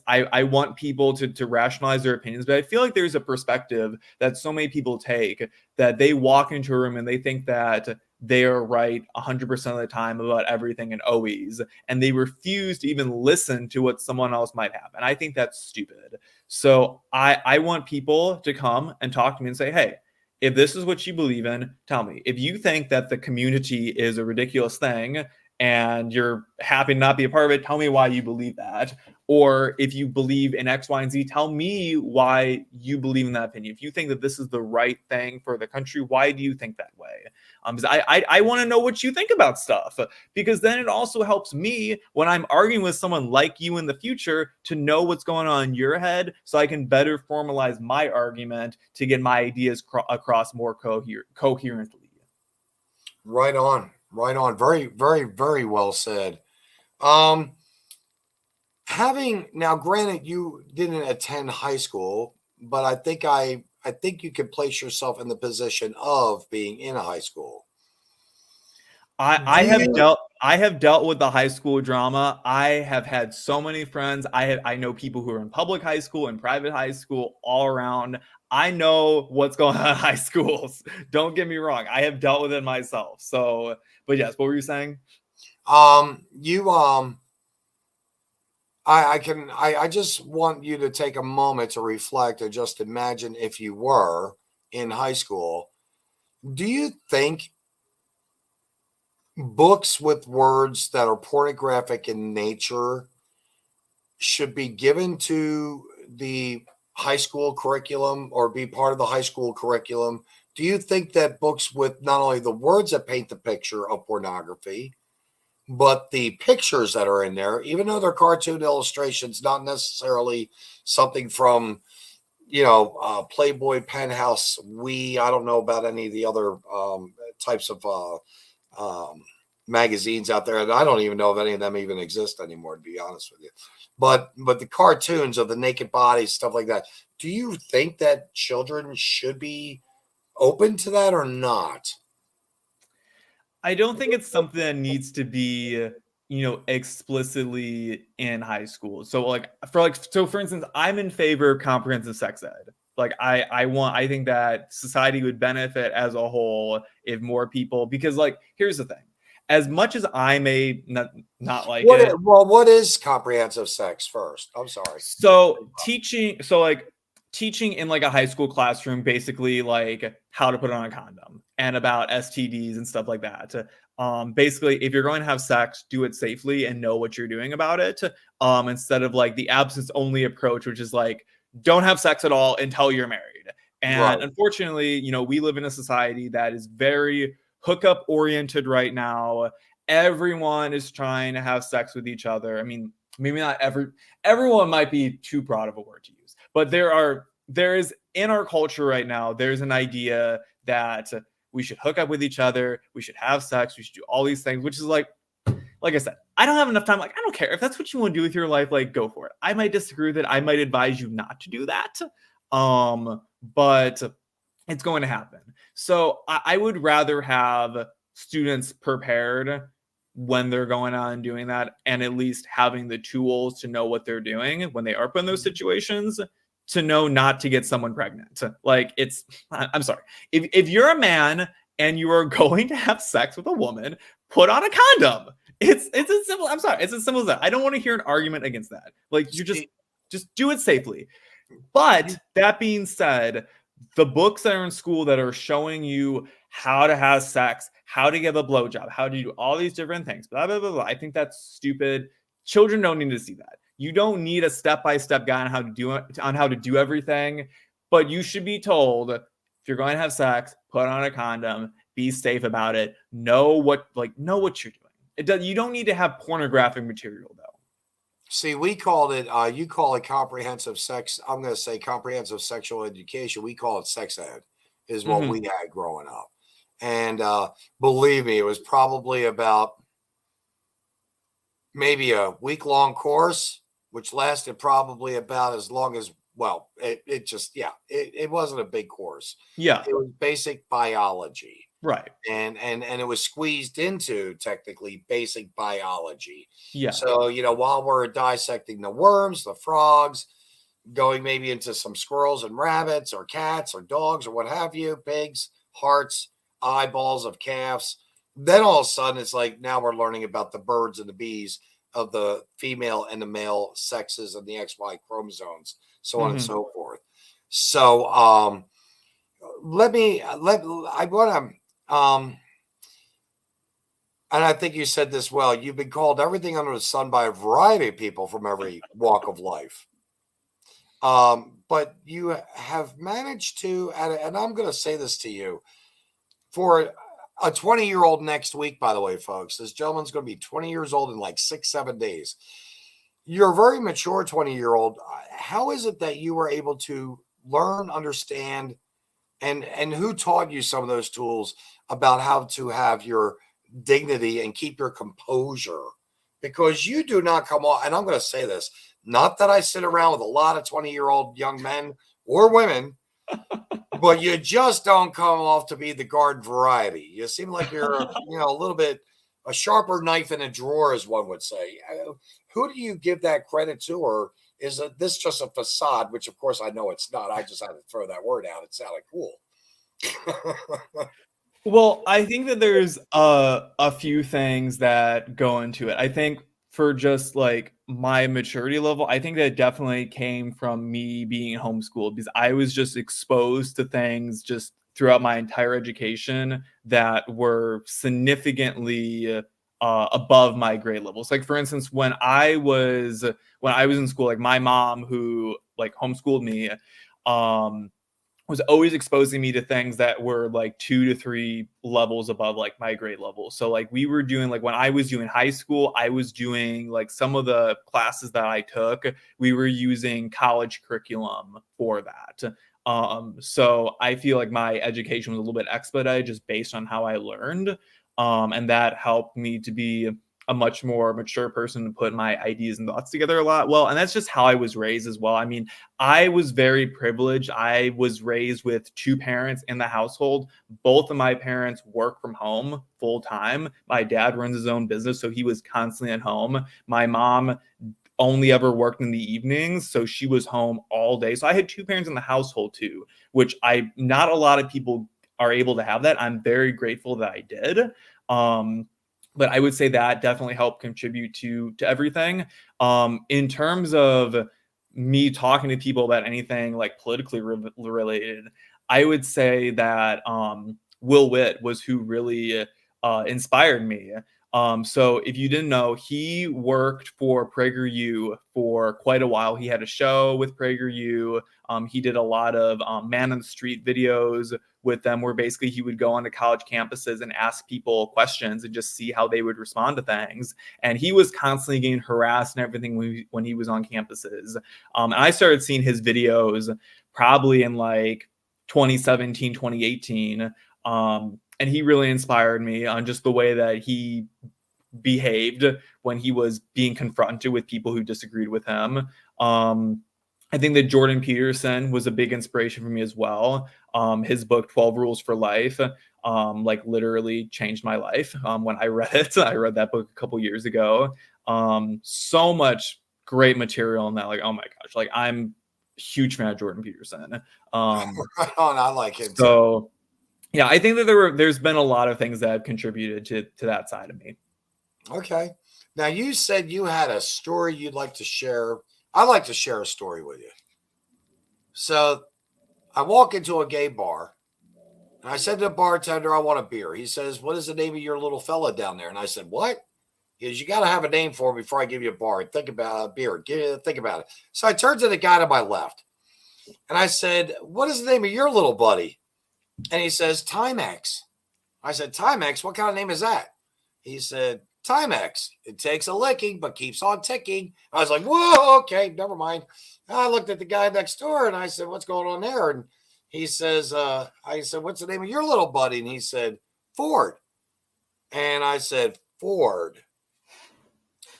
I want people to rationalize their opinions, but I feel like there's a perspective that so many people take that they walk into a room and they think that they are right 100% of the time about everything and always, and they refuse to even listen to what someone else might have. And I think that's stupid. So I want people to come and talk to me and say, hey, if this is what you believe in, tell me. If you think that the community is a ridiculous thing and you're happy to not be a part of it, tell me why you believe that. Or if you believe in X, Y, and Z, tell me why you believe in that opinion. If you think that this is the right thing for the country, why do you think that way? Because I want to know what you think about stuff, because then it also helps me when I'm arguing with someone like you in the future to know what's going on in your head, so I can better formalize my argument to get my ideas across more coherently. Right on. Right on. Very, very, very well said. Having now, granted, you didn't attend high school, but I think you can place yourself in the position of being in a high school. I have dealt with the high school drama. I have had so many friends. I know people who are in public high school and private high school all around. I know what's going on in high schools. Don't get me wrong. I have dealt with it myself. So, but yes, what were you saying? I just want you to take a moment to reflect and just imagine if you were in high school. Do you think books with words that are pornographic in nature should be given to the high school curriculum or be part of the high school curriculum? Do you think that books with not only the words that paint the picture of pornography, but the pictures that are in there, even though they're cartoon illustrations, not necessarily something from, Playboy, Penthouse, I don't know about any of the other types of magazines out there. And I don't even know if any of them even exist anymore, to be honest with you. But the cartoons of the naked bodies, stuff like that. Do you think that children should be open to that or not? I don't think it's something that needs to be, explicitly in high school. So for instance, I'm in favor of comprehensive sex ed. I think that society would benefit as a whole if more people, because here's the thing. As much as I may not like it. What is comprehensive sex first? I'm sorry. So teaching in a high school classroom, basically how to put on a condom and about STDs and stuff like that. Basically, if you're going to have sex, do it safely and know what you're doing about it. Instead of the absence only approach, which is don't have sex at all until you're married. And right. Unfortunately, we live in a society that is very hookup oriented right now. Everyone is trying to have sex with each other. I mean, maybe not everyone might be too broad of a word to use, but there is in our culture right now, there's an idea that we should hook up with each other, we should have sex, we should do all these things, which is like I said, I don't have enough time. I don't care if that's what you want to do with your life, go for it. I might disagree with it. I might advise you not to do that. But it's going to happen. So I would rather have students prepared when they're going on and doing that, and at least having the tools to know what they're doing when they are put in those situations, to know not to get someone pregnant. I'm sorry. If you're a man and you are going to have sex with a woman, put on a condom. It's as simple. I'm sorry. It's as simple as that. I don't want to hear an argument against that. You just do it safely. But that being said, the books that are in school that are showing you how to have sex, how to give a blowjob, how to do all these different things, blah, blah, blah, blah. I think that's stupid. Children don't need to see that. You don't need a step-by-step guide on how to do it, on how to do everything, but you should be told if you're going to have sex, put on a condom, be safe about it, know what you're doing. You don't need to have pornographic material though. See, we called it, you call it comprehensive sex. I'm going to say comprehensive sexual education. We call it sex ed is what we had growing up. And believe me, it was probably about maybe a week-long course. which lasted probably about as long as, well, it wasn't a big course. Yeah. It was basic biology. Right. And it was squeezed into technically basic biology. Yeah. So, while we're dissecting the worms, the frogs, going maybe into some squirrels and rabbits or cats or dogs or what have you, pigs, hearts, eyeballs of calves. Then all of a sudden it's like now we're learning about the birds and the bees of the female and the male sexes and the XY chromosomes, so on and so forth. So I want to and I think you said this well. You've been called everything under the sun by a variety of people from every walk of life. But you have managed to, and I'm going to say this to you, for a 20-year-old next week, by the way, folks, this gentleman's going to be 20 years old in like 6-7 days. You're a very mature 20-year-old. How is it that you were able to learn, understand, and who taught you some of those tools about how to have your dignity and keep your composure? Because you do not come off, and I'm going to say this, not that I sit around with a lot of 20-year-old young men or women, but you just don't come off to be the garden variety. You seem like you're, a little bit a sharper knife in a drawer, as one would say. Who do you give that credit to, or is this just a facade? Which, of course, I know it's not. I just had to throw that word out. It sounded cool. Well, I think that there's a few things that go into it. I think for just like my maturity level, I think that definitely came from me being homeschooled, because I was just exposed to things just throughout my entire education that were significantly above my grade levels. Like, for instance, when I was in school, like my mom, who like homeschooled me, was always exposing me to things that were like 2 to 3 levels above like my grade level. So like we were doing, like when I was doing high school, I was doing like some of the classes that I took, we were using college curriculum for that. So I feel like my education was a little bit expedited just based on how I learned. And that helped me to be a much more mature person to put my ideas and thoughts together a lot. Well, and that's just how I was raised as well. I mean, I was very privileged. I was raised with 2 parents in the household. Both of my parents work from home full time. My dad runs his own business, so he was constantly at home. My mom only ever worked in the evenings, so she was home all day. So I had 2 parents in the household too, which not a lot of people are able to have that. I'm very grateful that I did. But I would say that definitely helped contribute to everything. In terms of me talking to people about anything like politically related, I would say that Will Witt was who really inspired me. So if you didn't know, he worked for PragerU for quite a while. He had a show with PragerU. He did a lot of man on the street videos with them, where basically he would go onto college campuses and ask people questions and just see how they would respond to things. And he was constantly getting harassed and everything when he was on campuses. And I started seeing his videos probably in like 2017, 2018. And he really inspired me on just the way that he behaved when he was being confronted with people who disagreed with him. I think that Jordan Peterson was a big inspiration for me as well. His book, 12 Rules for Life, like literally changed my life when I read it. I read that book a couple years ago. So much great material in that. Like, oh my gosh, like I'm a huge fan of Jordan Peterson. I like him so, too. Yeah, I think that there's been a lot of things that have contributed to that side of me. Okay. Now, you said you had a story you'd like to share. I'd like to share a story with you. So I walk into a gay bar, and I said to the bartender, I want a beer. He says, what is the name of your little fella down there? And I said, what? He goes, you got to have a name for him before I give you a bar. Think about a beer. Think about it. So I turned to the guy to my left, and I said, what is the name of your little buddy? And he says, Timex. I said, Timex? What kind of name is that? He said, Timex. It takes a licking, but keeps on ticking. I was like, whoa, okay, never mind. I looked at the guy next door, and I said, what's going on there? And he says, I said, what's the name of your little buddy? And he said, Ford. And I said, Ford.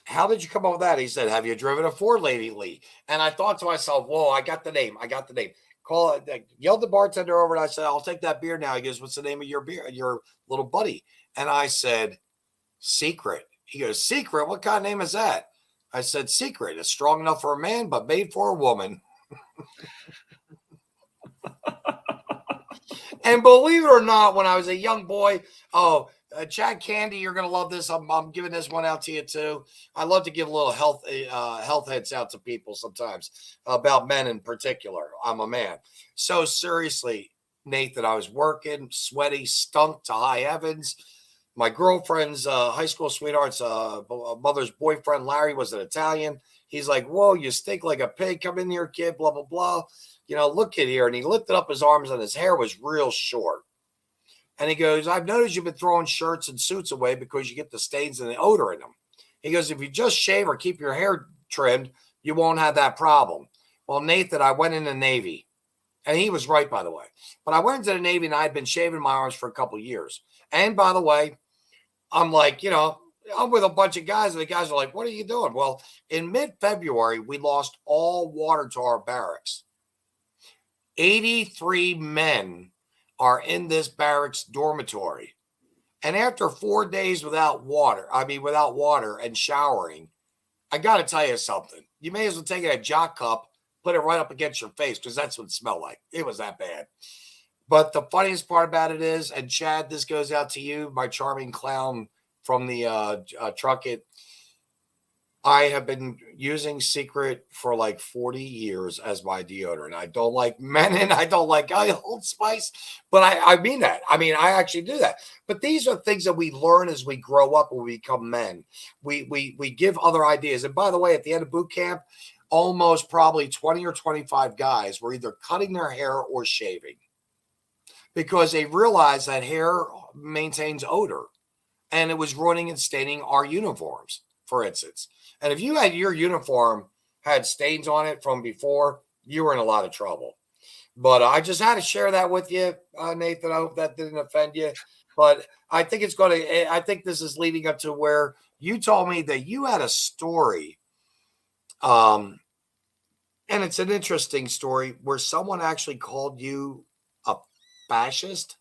how did you come up with that? He said, have you driven a Ford lately? And I thought to myself, whoa, I got the name. Call it, yelled the bartender over, and I said, I'll take that beer now. He goes, what's the name of your beer, your little buddy? And I said, Secret. He goes, Secret? What kind of name is that? I said, Secret. It's strong enough for a man, but made for a woman. And believe it or not, when I was a young boy, Chad Candy, you're going to love this. I'm giving this one out to you too. I love to give a little health heads out to people sometimes about men in particular. I'm a man. So seriously, Nathan, I was working, sweaty, stunk to high heavens. My girlfriend's high school sweetheart's mother's boyfriend, Larry, was an Italian. He's like, whoa, you stink like a pig. Come in here, kid, blah, blah, blah. Look at here. And he lifted up his arms and his hair was real short. And he goes, I've noticed you've been throwing shirts and suits away because you get the stains and the odor in them. He goes, if you just shave or keep your hair trimmed, you won't have that problem. Well, Nathan, I went in the Navy. And he was right, by the way. But I went into the Navy and I had been shaving my arms for a couple of years. And by the way, I'm like, I'm with a bunch of guys. And the guys are like, what are you doing? Well, in mid-February, we lost all water to our barracks. 83 men are in this barracks dormitory. And after 4 days without water and showering, I got to tell you something. You may as well take a jock cup, put it right up against your face, because that's what it smelled like. It was that bad. But the funniest part about it is, and Chad, this goes out to you, my charming clown from the truck it. I have been using Secret for like 40 years as my deodorant. I don't like Menon. I don't like Old Spice, but I mean that. I mean, I actually do that. But these are things that we learn as we grow up and we become men. We give other ideas. And by the way, at the end of boot camp, almost probably 20 or 25 guys were either cutting their hair or shaving because they realized that hair maintains odor and it was ruining and staining our uniforms, for instance. And if you had your uniform had stains on it from before, you were in a lot of trouble. But I just had to share that with you, Nathan. I hope that didn't offend you. But I think I think this is leading up to where you told me that you had a story. And it's an interesting story where someone actually called you a fascist.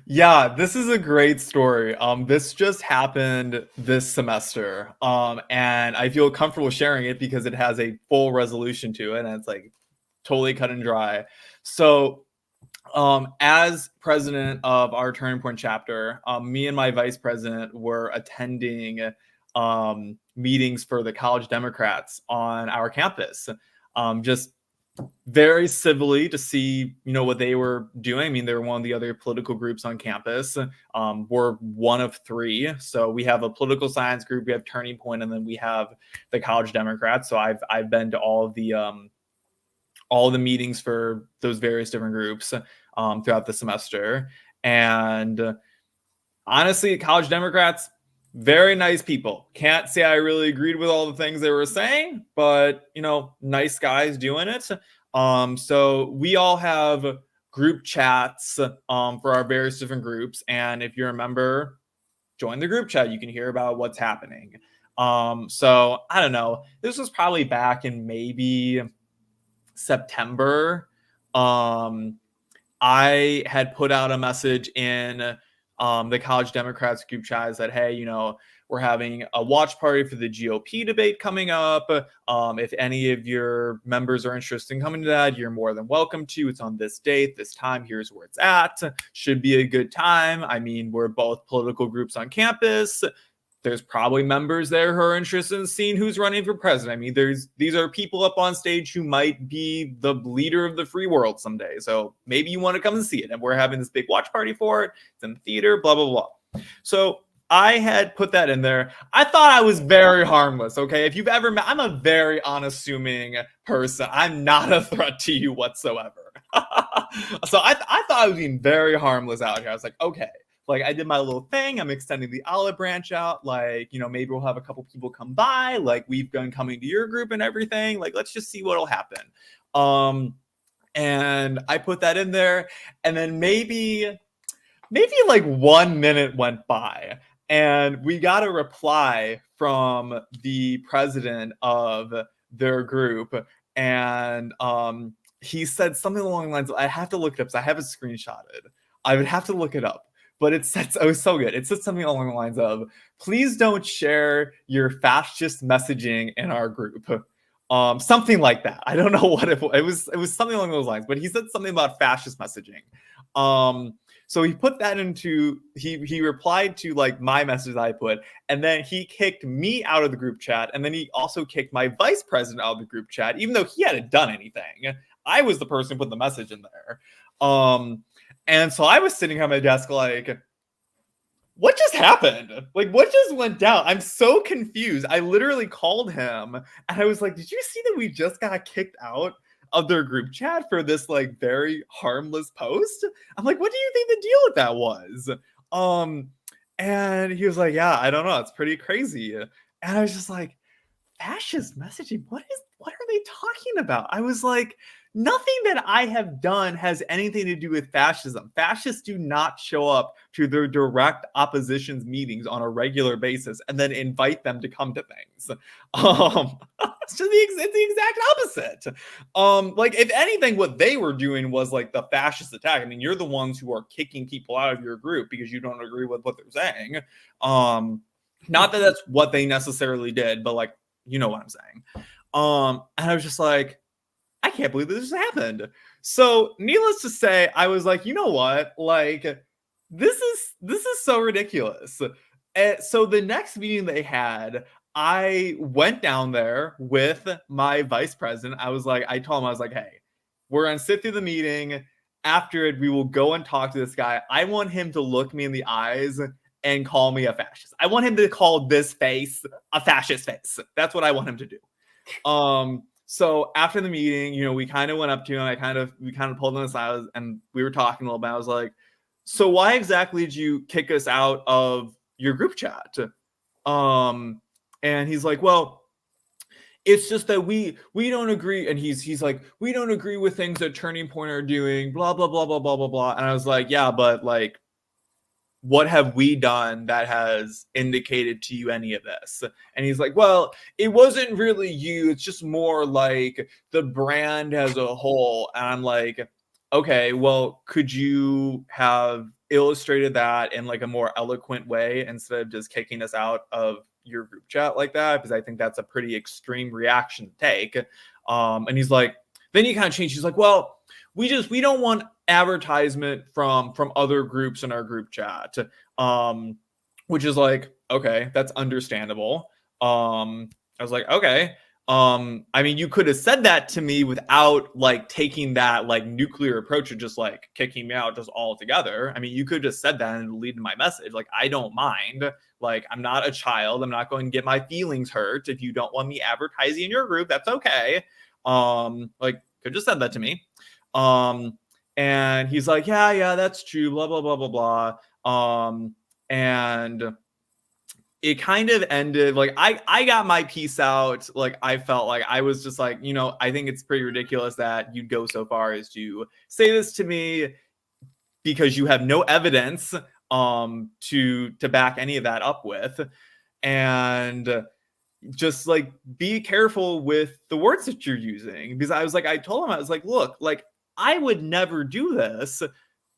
Yeah, this is a great story. This just happened this semester. And I feel comfortable sharing it because it has a full resolution to it and it's like totally cut and dry. So, as president of our Turning Point chapter, me and my vice president were attending meetings for the college Democrats on our campus. Just very civilly to see, what they were doing. I mean, they were one of the other political groups on campus. We're one of three. So we have a political science group, we have Turning Point, and then we have the college Democrats. So I've been to all the meetings for those various different groups throughout the semester. And honestly, college Democrats, very nice people. Can't say I really agreed with all the things they were saying, but, nice guys doing it. So we all have group chats for our various different groups. And if you remember, join the group chat. You can hear about what's happening. So I don't know. This was probably back in maybe September. I had put out a message in the college Democrats group chat that, hey, we're having a watch party for the GOP debate coming up. If any of your members are interested in coming to that, you're more than welcome to. It's on this date, this time. Here's where it's at. Should be a good time. I mean, we're both political groups on campus. There's probably members there who are interested in seeing who's running for president. I mean, these are people up on stage who might be the leader of the free world someday. So maybe you want to come and see it. And we're having this big watch party for it. It's in the theater, blah, blah, blah. So I had put that in there. I thought I was very harmless, okay? If you've ever met, I'm a very unassuming person. I'm not a threat to you whatsoever. So I thought I was being very harmless out here. I was like, okay. Like, I did my little thing. I'm extending the olive branch out. Like, maybe we'll have a couple people come by. Like, we've been coming to your group and everything. Like, let's just see what'll happen. And I put that in there. And then maybe like 1 minute went by. And we got a reply from the president of their group, and he said something along the lines of, I have to look it up, so I have it screenshotted. I would have to look it up, but it was so good. It said something along the lines of, please don't share your fascist messaging in our group. Something like that. I don't know what it was. It was something along those lines, but he said something about fascist messaging. So he put that into, he replied to like my message that I put, and then he kicked me out of the group chat, and then he also kicked my vice president out of the group chat, even though he hadn't done anything. I was the person who put the message in there. And so I was sitting at my desk like, what just happened? Like, what just went down? I'm so confused. I literally called him and I was like, did you see that we just got kicked out of their group chat for this like very harmless post? I'm like, what do you think the deal with that was? And he was like, yeah, I don't know. It's pretty crazy. And I was just like, fascist messaging? What are they talking about? I was like, nothing that I have done has anything to do with fascism. Fascists do not show up to their direct opposition's meetings on a regular basis and then invite them to come to things. It's the exact opposite. Like, if anything, what they were doing was like the fascist attack. I mean, you're the ones who are kicking people out of your group because you don't agree with what they're saying. Not that that's what they necessarily did, but like, you know what I'm saying. And I was just like, I can't believe this happened. So needless to say, I was like, you know what? Like, this is so ridiculous. And so the next meeting they had, I went down there with my vice president. I told him, I was like, hey, we're going to sit through the meeting. After it, we will go and talk to this guy. I want him to look me in the eyes and call me a fascist. I want him to call this face a fascist face. That's what I want him to do. So after the meeting, you know, we kind of went up to him. We kind of pulled him aside and we were talking a little bit. I was like, so why exactly did you kick us out of your group chat? And he's like, well, it's just that we don't agree. And he's like, we don't agree with things that Turning Point are doing, blah, blah, blah, blah, blah, blah, blah. And I was like, yeah, but like, what have we done that has indicated to you any of this? And he's like, well, it wasn't really you. It's just more like the brand as a whole. And I'm like, okay, well, could you have illustrated that in like a more eloquent way instead of just kicking us out of your group chat like that? Because I think that's a pretty extreme reaction to take. And he's like, then he kind of changed. He's like, well, we don't want advertisement from other groups in our group chat, which is like, okay, that's understandable. I was like, okay. I mean, you could have said that to me without like taking that like nuclear approach of just like kicking me out just altogether. I mean, you could have just said that and lead my message. Like, I don't mind. Like, I'm not a child. I'm not going to get my feelings hurt. If you don't want me advertising in your group, that's okay. Like, could just said that to me. And he's like, yeah, that's true, blah, blah, blah, blah, blah. And it kind of ended, like, I got my piece out. Like, I felt like I was just like, you know, I think it's pretty ridiculous that you'd go so far as to say this to me because you have no evidence to back any of that up with. And just like, be careful with the words that you're using. Because I told him, I was like, look, like, I would never do this,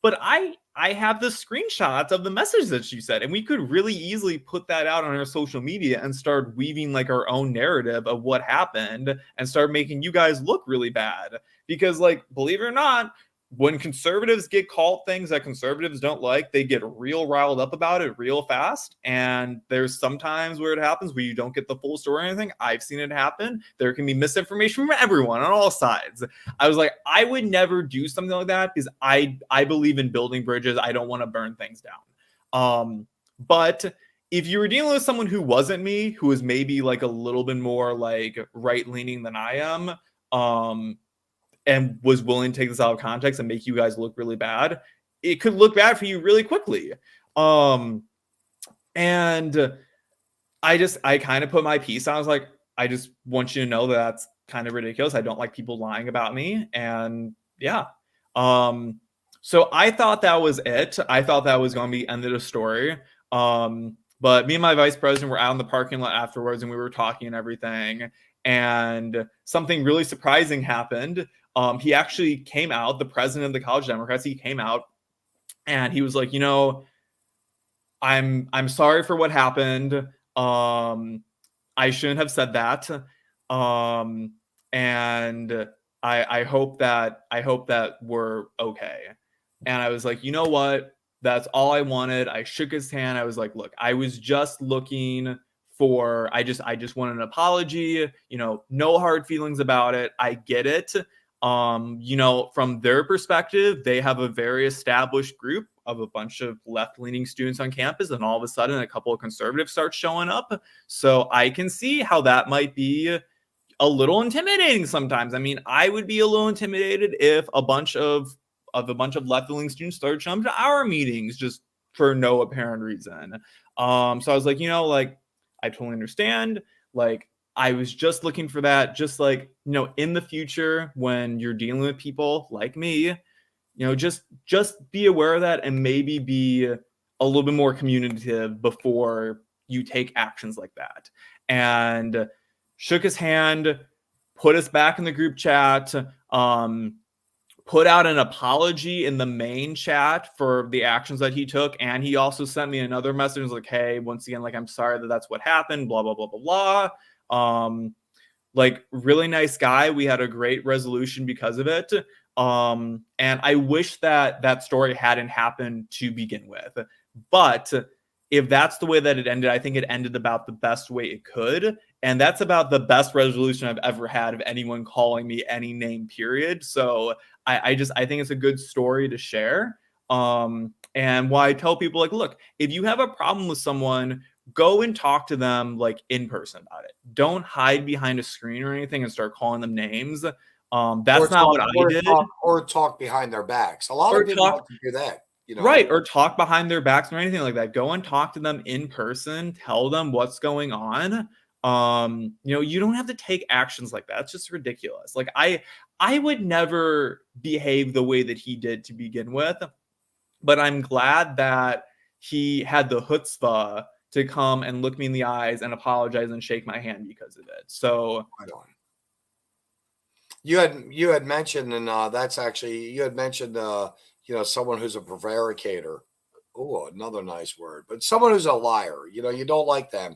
but I have the screenshots of the message that you said, and we could really easily put that out on our social media and start weaving like our own narrative of what happened and start making you guys look really bad. Because, like, believe it or not, when conservatives get called things that conservatives don't like, they get real riled up about it real fast. And there's sometimes where it happens where you don't get the full story or anything. I've seen it happen. There can be misinformation from everyone on all sides. I was like, I would never do something like that because I believe in building bridges. I don't want to burn things down. But if you were dealing with someone who wasn't me, who was maybe like a little bit more like right-leaning than I am, and was willing to take this out of context and make you guys look really bad, it could look bad for you really quickly. And I kind of put my piece on. I was like, I just want you to know that that's kind of ridiculous. I don't like people lying about me. And yeah. So I thought that was it. I thought that was going to be the end of the story. But me and my vice president were out in the parking lot afterwards, and we were talking and everything. And something really surprising happened. He actually came out, the president of the College Democrats, he came out and he was like, you know, I'm sorry for what happened. I shouldn't have said that. And I hope that we're okay. And I was like, you know what? That's all I wanted. I shook his hand. I was like, look, I was just looking for, I just wanted an apology, you know, no hard feelings about it. I get it. You know, from their perspective, they have a very established group of a bunch of left-leaning students on campus, and all of a sudden a couple of conservatives start showing up. So I can see how that might be a little intimidating sometimes. I mean, I would be a little intimidated if a bunch of left-leaning students started showing up to our meetings just for no apparent reason. So I was like, you know, like, I totally understand. Like, I was just looking for that. Just like, you know, in the future when you're dealing with people like me, you know, just be aware of that and maybe be a little bit more communicative before you take actions like that. And shook his hand, put us back in the group chat, put out an apology in the main chat for the actions that he took. And he also sent me another message like, hey, once again, like, I'm sorry that that's what happened, blah, blah, blah, blah, blah. Like, really nice guy. We had a great resolution because of it. And I wish that story hadn't happened to begin with. But if that's the way that it ended, I think it ended about the best way it could. And that's about the best resolution I've ever had of anyone calling me any name, period. So I think it's a good story to share. And why I tell people, like, look, if you have a problem with someone, go and talk to them, like, in person about it. Don't hide behind a screen or anything and start calling them names. That's not what I did. Or talk behind their backs. A lot of people like to do that. You know? Right, or talk behind their backs or anything like that. Go and talk to them in person. Tell them what's going on. You know, you don't have to take actions like that. It's just ridiculous. Like, I would never behave the way that he did to begin with, but I'm glad that he had the chutzpah to come and look me in the eyes and apologize and shake my hand because of it. So you had mentioned, and that's actually, you had mentioned, you know, someone who's a prevaricator. Oh, another nice word, but someone who's a liar. You know, you don't like them.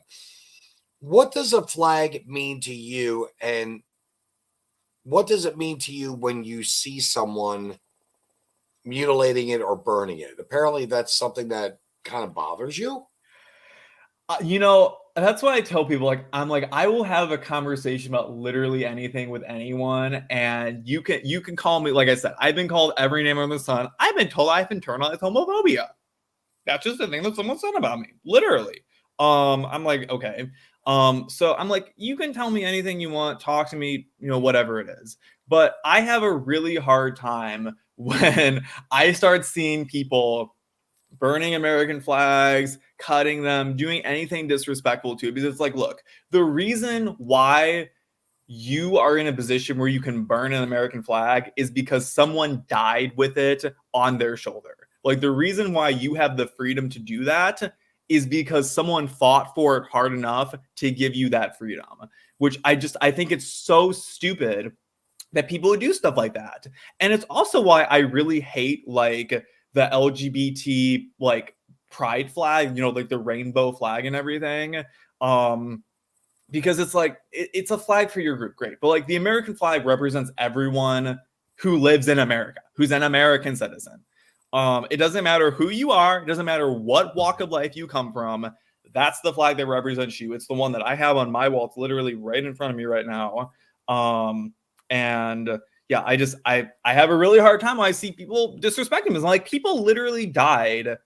What does a flag mean to you, and what does it mean to you when you see someone mutilating it or burning it? Apparently, that's something that kind of bothers you. You know, that's why I tell people, like, I'm like, I will have a conversation about literally anything with anyone, and you can call me, like I said, I've been called every name under the sun. I've been told I've internalized homophobia. That's just a thing that someone said about me, literally. I'm like, okay. So I'm like, you can tell me anything you want, talk to me, you know, whatever it is. But I have a really hard time when I start seeing people burning American flags, cutting them, doing anything disrespectful to it. Because it's like, look, the reason why you are in a position where you can burn an American flag is because someone died with it on their shoulder. Like, the reason why you have the freedom to do that is because someone fought for it hard enough to give you that freedom, which I think it's so stupid that people would do stuff like that. And it's also why I really hate, like, the LGBT, like, pride flag, you know, like the rainbow flag and everything. Because it's like, it's a flag for your group, great. But, like, the American flag represents everyone who lives in America, who's an American citizen. It doesn't matter who you are. It doesn't matter what walk of life you come from. That's the flag that represents you. It's the one that I have on my wall. It's literally right in front of me right now. And yeah, I have a really hard time when I see people disrespecting them. It's like, people literally died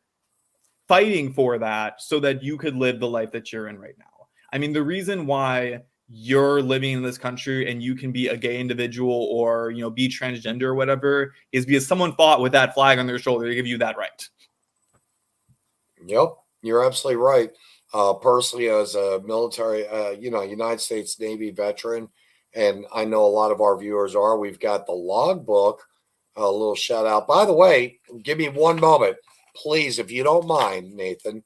fighting for that so that you could live the life that you're in right now. I mean, the reason why you're living in this country and you can be a gay individual or, you know, be transgender or whatever is because someone fought with that flag on their shoulder to give you that right. Yep, you're absolutely right. Personally, as a military, you know, United States Navy veteran, and I know a lot of our viewers are, we've got the logbook, a little shout out. By the way, give me one moment, please, if you don't mind, Nathan.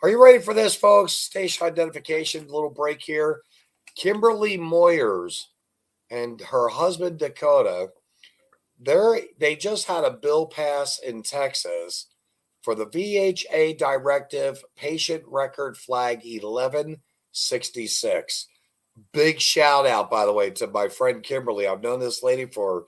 Are you ready for this, folks? Station identification, little break here. Kimberly Moyers and her husband Dakota, they just had a bill pass in Texas for the VHA directive patient record flag 1166. Big shout out, by the way, to my friend Kimberly. I've known this lady for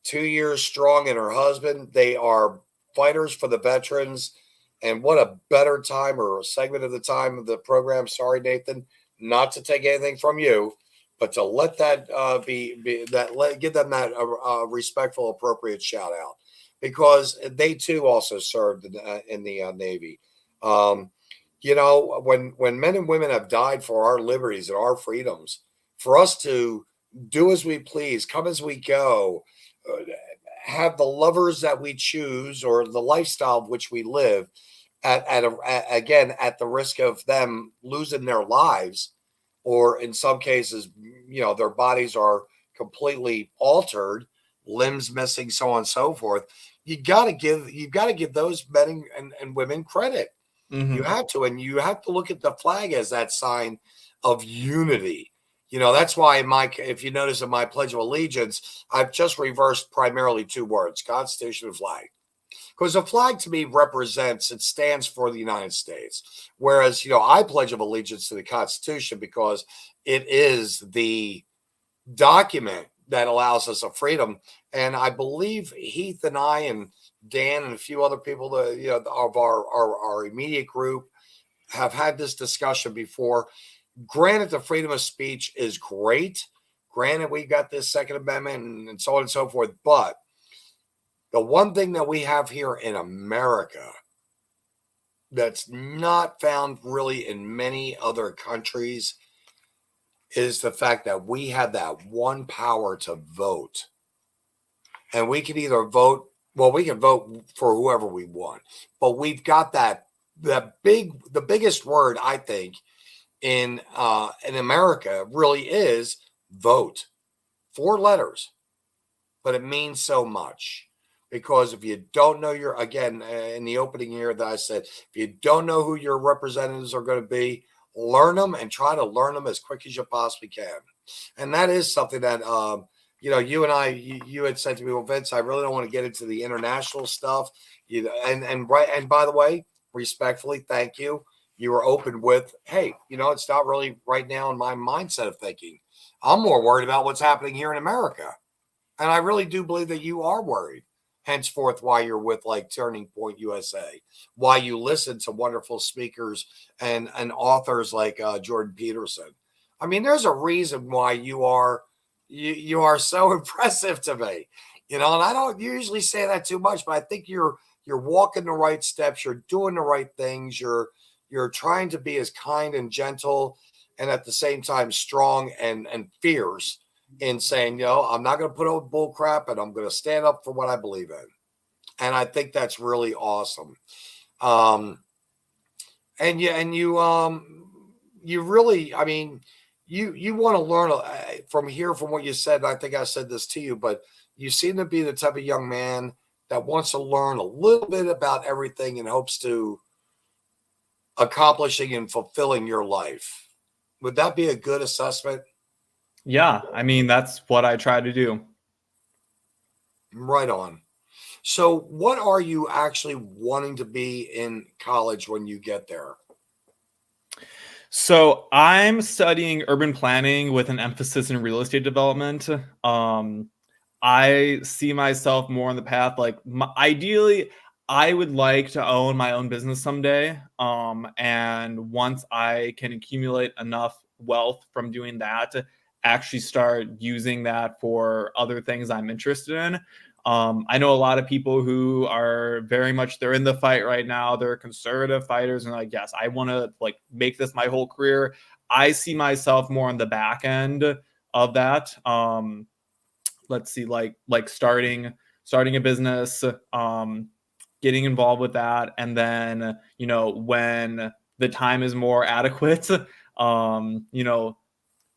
2 years strong and her husband. They are fighters for the veterans. And what a better time or a segment of the time of the program. Sorry, Nathan, not to take anything from you, but to let that give them that respectful, appropriate shout out, because they too also served in the Navy. When men and women have died for our liberties and our freedoms, for us to do as we please, come as we go, have the lovers that we choose or the lifestyle of which we live, again at the risk of them losing their lives, or in some cases, their bodies are completely altered, limbs missing, so on and so forth. You've got to give those men and women credit. Mm-hmm. You have to, and you have to look at the flag as that sign of unity. That's why if you notice in my Pledge of Allegiance, I've just reversed primarily two words: Constitution and flag. Because the flag to me it stands for the United States. Whereas, I pledge of allegiance to the Constitution because it is the document that allows us a freedom. And I believe Heath and I and Dan and a few other people of our immediate group have had this discussion before. Granted, the freedom of speech is great. Granted, we got this Second Amendment and so on and so forth. But the one thing that we have here in America that's not found really in many other countries is the fact that we have that one power to vote. And we can either vote, we can vote for whoever we want, but we've got the biggest word, I think, in America really is vote. 4 letters, but it means so much. Because if you don't know in the opening here that I said, if you don't know who your representatives are going to be, learn them and try to learn them as quick as you possibly can. And that is something that, you and I, you had said to me, well, Vince, I really don't want to get into the international stuff. And by the way, respectfully, thank you. You were open with, hey, it's not really right now in my mindset of thinking. I'm more worried about what's happening here in America. And I really do believe that you are worried. Henceforth, why you're with like Turning Point U.S.A, why you listen to wonderful speakers and authors like Jordan Peterson. I mean, there's a reason why you are so impressive to me, and I don't usually say that too much, but I think you're walking the right steps, you're doing the right things, you're trying to be as kind and gentle, and at the same time strong and fierce in saying, I'm not going to put up bull crap, and I'm going to stand up for what I believe in. And I think that's really awesome. You really, I mean, you want to learn from what you said. I think I said this to you, but you seem to be the type of young man that wants to learn a little bit about everything in hopes to accomplishing and fulfilling your life. Would that be a good assessment? Yeah, I mean, that's what I try to do. Right on. So what are you actually wanting to be in college when you get there? So I'm studying urban planning with an emphasis in real estate development. I see myself more on the path, ideally, I would like to own my own business someday. And once I can accumulate enough wealth from doing that, actually start using that for other things I'm interested in. I know a lot of people who are very much, they're in the fight right now. They're conservative fighters and yes, I want to make this my whole career. I see myself more on the back end of that. Let's see, starting a business, getting involved with that. And then, when the time is more adequate,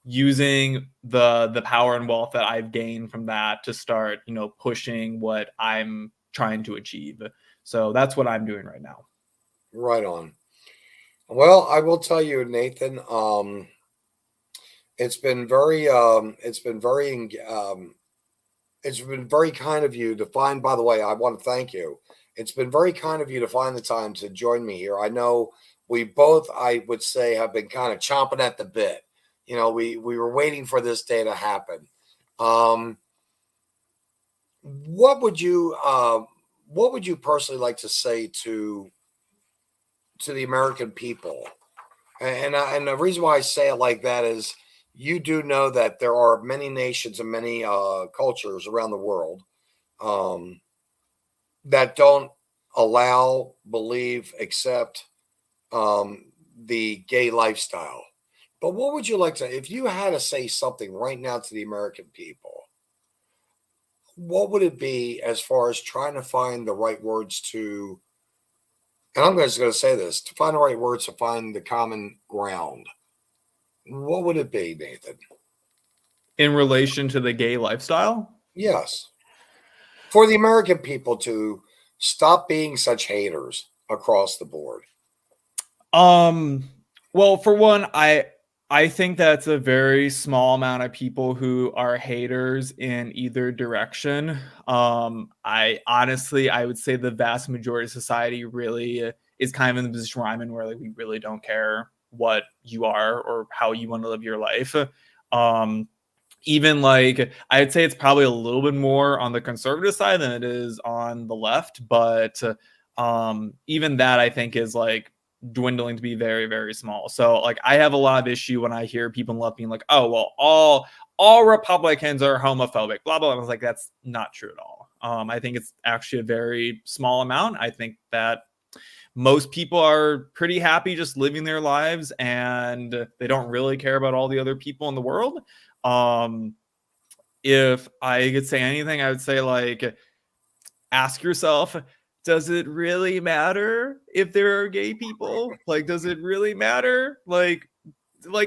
using the power and wealth that I've gained from that to start, pushing what I'm trying to achieve. So that's what I'm doing right now. Right on. Well, I will tell you, Nathan. It's been very, it's been very kind of you to find. By the way, I want to thank you. It's been very kind of you to find the time to join me here. I know we both, I would say, have been kind of chomping at the bit. You know, we were waiting for this day to happen. Um, what would you what would you personally like to say to the American people? And the reason why I say it like that is you do know that there are many nations and many cultures around the world um, that don't allow, believe, accept the gay lifestyle. But what would you like to, if you had to say something right now to the American people, what would it be as far as trying to find the right words to, and I'm just going to say this, to find the right words to find the common ground? What would it be, Nathan? In relation to the gay lifestyle? Yes. For the American people to stop being such haters across the board. Um, well, for one, I think that's a very small amount of people who are haters in either direction. I honestly, I would say the vast majority of society really is kind of in the position where I'm in, where like we really don't care what you are or how you want to live your life. Um, Even like I'd say it's probably a little bit more on the conservative side than it is on the left, but even that I think is like dwindling to be very, very small. So like I have a lot of issue when I hear people in left being like, oh well, all Republicans are homophobic, blah blah. I was like, that's not true at all. I think it's actually a very small amount. I think that most people are pretty happy just living their lives and they don't really care about all the other people in the world. um if I could say anything, I would say like ask yourself, does it really matter if there are gay people? Like, does it really matter? Like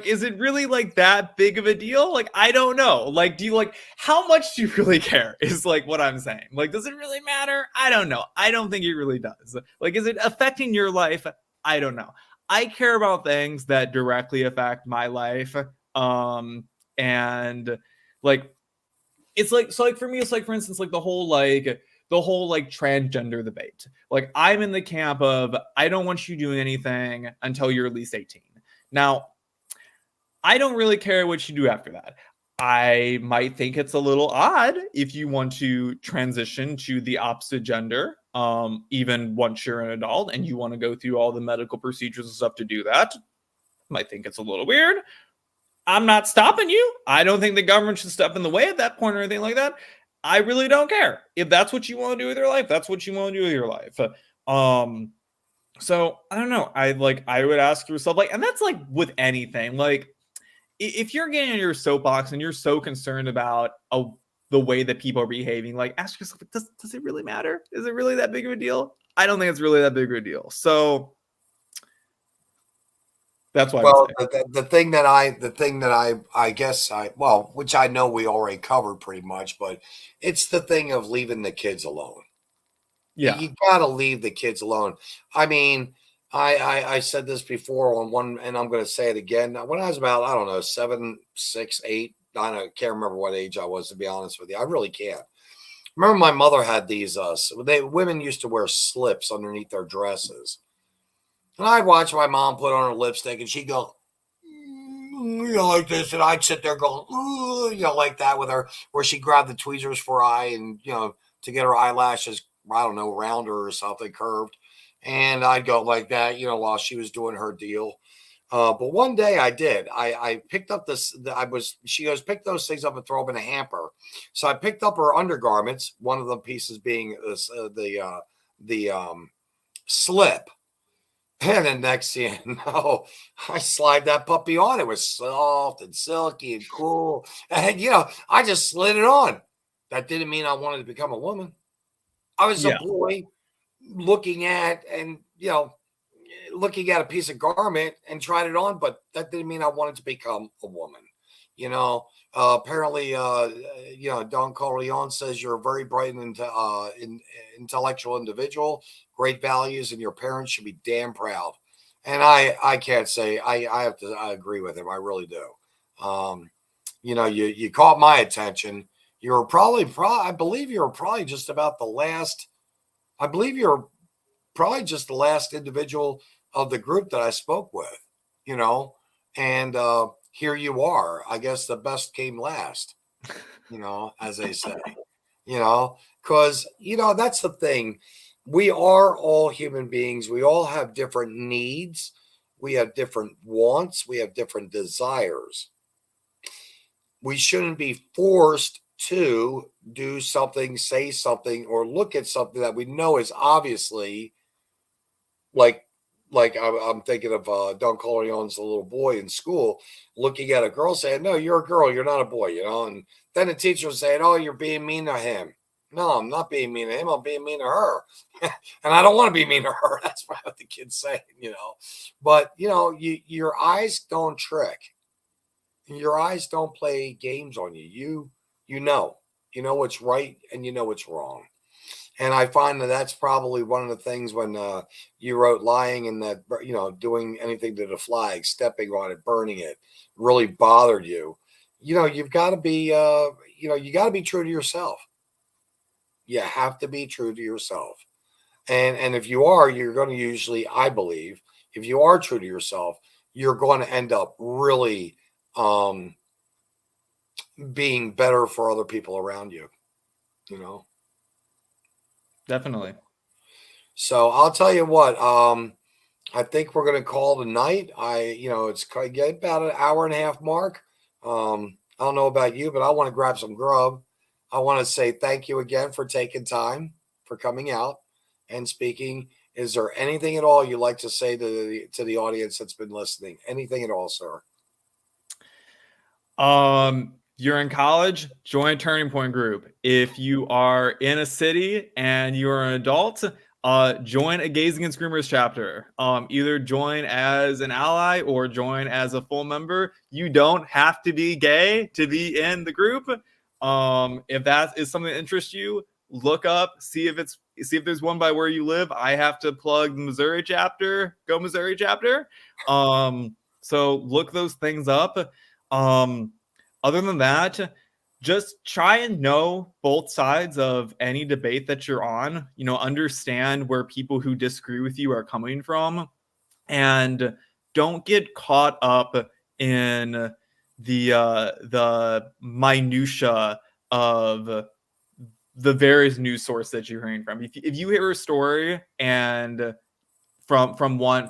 is it really like that big of a deal? Like I don't know. Like do you like how much do you really care is like what I'm saying. Like does it really matter? I don't know. I don't think it really does. Like is it affecting your life? I don't know. I care about things that directly affect my life. And like it's like so like for me it's like for instance like the whole transgender debate. Like I'm in the camp of I don't want you doing anything until you're at least 18. Now I don't really care what you do after that. I might think it's a little odd if you want to transition to the opposite gender, even once you're an adult and you want to go through all the medical procedures and stuff to do that. Might think it's a little weird. I'm not stopping you. I don't think the government should step in the way at that point or anything like that. I really don't care. If that's what you want to do with your life, that's what you want to do with your life. Um, so I don't know. I would ask yourself, like, and that's like with anything. Like if you're getting in your soapbox and you're so concerned about the way that people are behaving, like ask yourself, does it really matter? Is it really that big of a deal? I don't think it's really that big of a deal. So that's what I would Well, say. the thing that I guess well, which I know we already covered pretty much, but it's the thing of leaving the kids alone. Yeah. You got to leave the kids alone. I mean, I said this before on one, and I'm going to say it again. When I was about, I don't know, 7, 6, 8, can't remember what age I was, to be honest with you. I really can't. Remember, my mother had these. Women used to wear slips underneath their dresses, and I'd watch my mom put on her lipstick, and she'd go, you know, like this, and I'd sit there going, you know, like that with her, where she grabbed the tweezers for her eye, and you know, to get her eyelashes, I don't know, rounder or something, curved, and I'd go like that, you know, while she was doing her deal. But one day I did. I picked up this. She goes, pick those things up and throw them in a hamper. So I picked up her undergarments. One of the pieces being the slip. And then next thing you know, I slide that puppy on. It was soft and silky and cool. And, you know, I just slid it on. That didn't mean I wanted to become a woman. I was a Yeah. boy looking at and, you know, looking at a piece of garment and tried it on, but that didn't mean I wanted to become a woman. You know, apparently, you know, Don Corleone says you're a very bright and intellectual individual, great values, and your parents should be damn proud. And I can't say I agree with him. I really do. You caught my attention. You were probably I believe you were probably just about the last. I believe you're probably just the last individual of the group that I spoke with. And here you are. I guess the best came last. As they say. Because that's the thing. We are all human beings. We all have different needs. We have different wants. We have different desires. We shouldn't be forced to do something, say something, or look at something that we know is obviously like I'm thinking of Don Corleone's The Little Boy in school, looking at a girl saying, "No, you're a girl. You're not a boy," and then the teacher was saying, "Oh, you're being mean to him." No, I'm not being mean to him. I'm being mean to her. And I don't want to be mean to her. That's what the kid's saying, But, your eyes don't trick. Your eyes don't play games on you. You know what's right and you know what's wrong. And I find that that's probably one of the things when you wrote lying and that, doing anything to the flag, stepping on it, burning it, really bothered you. You've got to be, you got to be true to yourself. You have to be true to yourself. And if you are, you're going to usually, I believe, if you are true to yourself, you're going to end up really being better for other people around you, Definitely. So I'll tell you what, I think we're going to call tonight. It's get about an hour and a half mark. I don't know about you, but I want to grab some grub. I want to say thank you again for taking time, for coming out and speaking. Is there anything at all you'd like to say to the audience that's been listening? Anything at all, sir? You're in college, join a Turning Point group. If you are in a city and you're an adult, join a Gays Against Groomers chapter. Either join as an ally or join as a full member. You don't have to be gay to be in the group. If that is something that interests you, look up, see if there's one by where you live. I have to plug the Missouri chapter. Go Missouri chapter. So look those things up. Other than that, just try and know both sides of any debate that you're on. Understand where people who disagree with you are coming from, and don't get caught up in the minutia of the various news sources that you're hearing from. If you hear a story and from one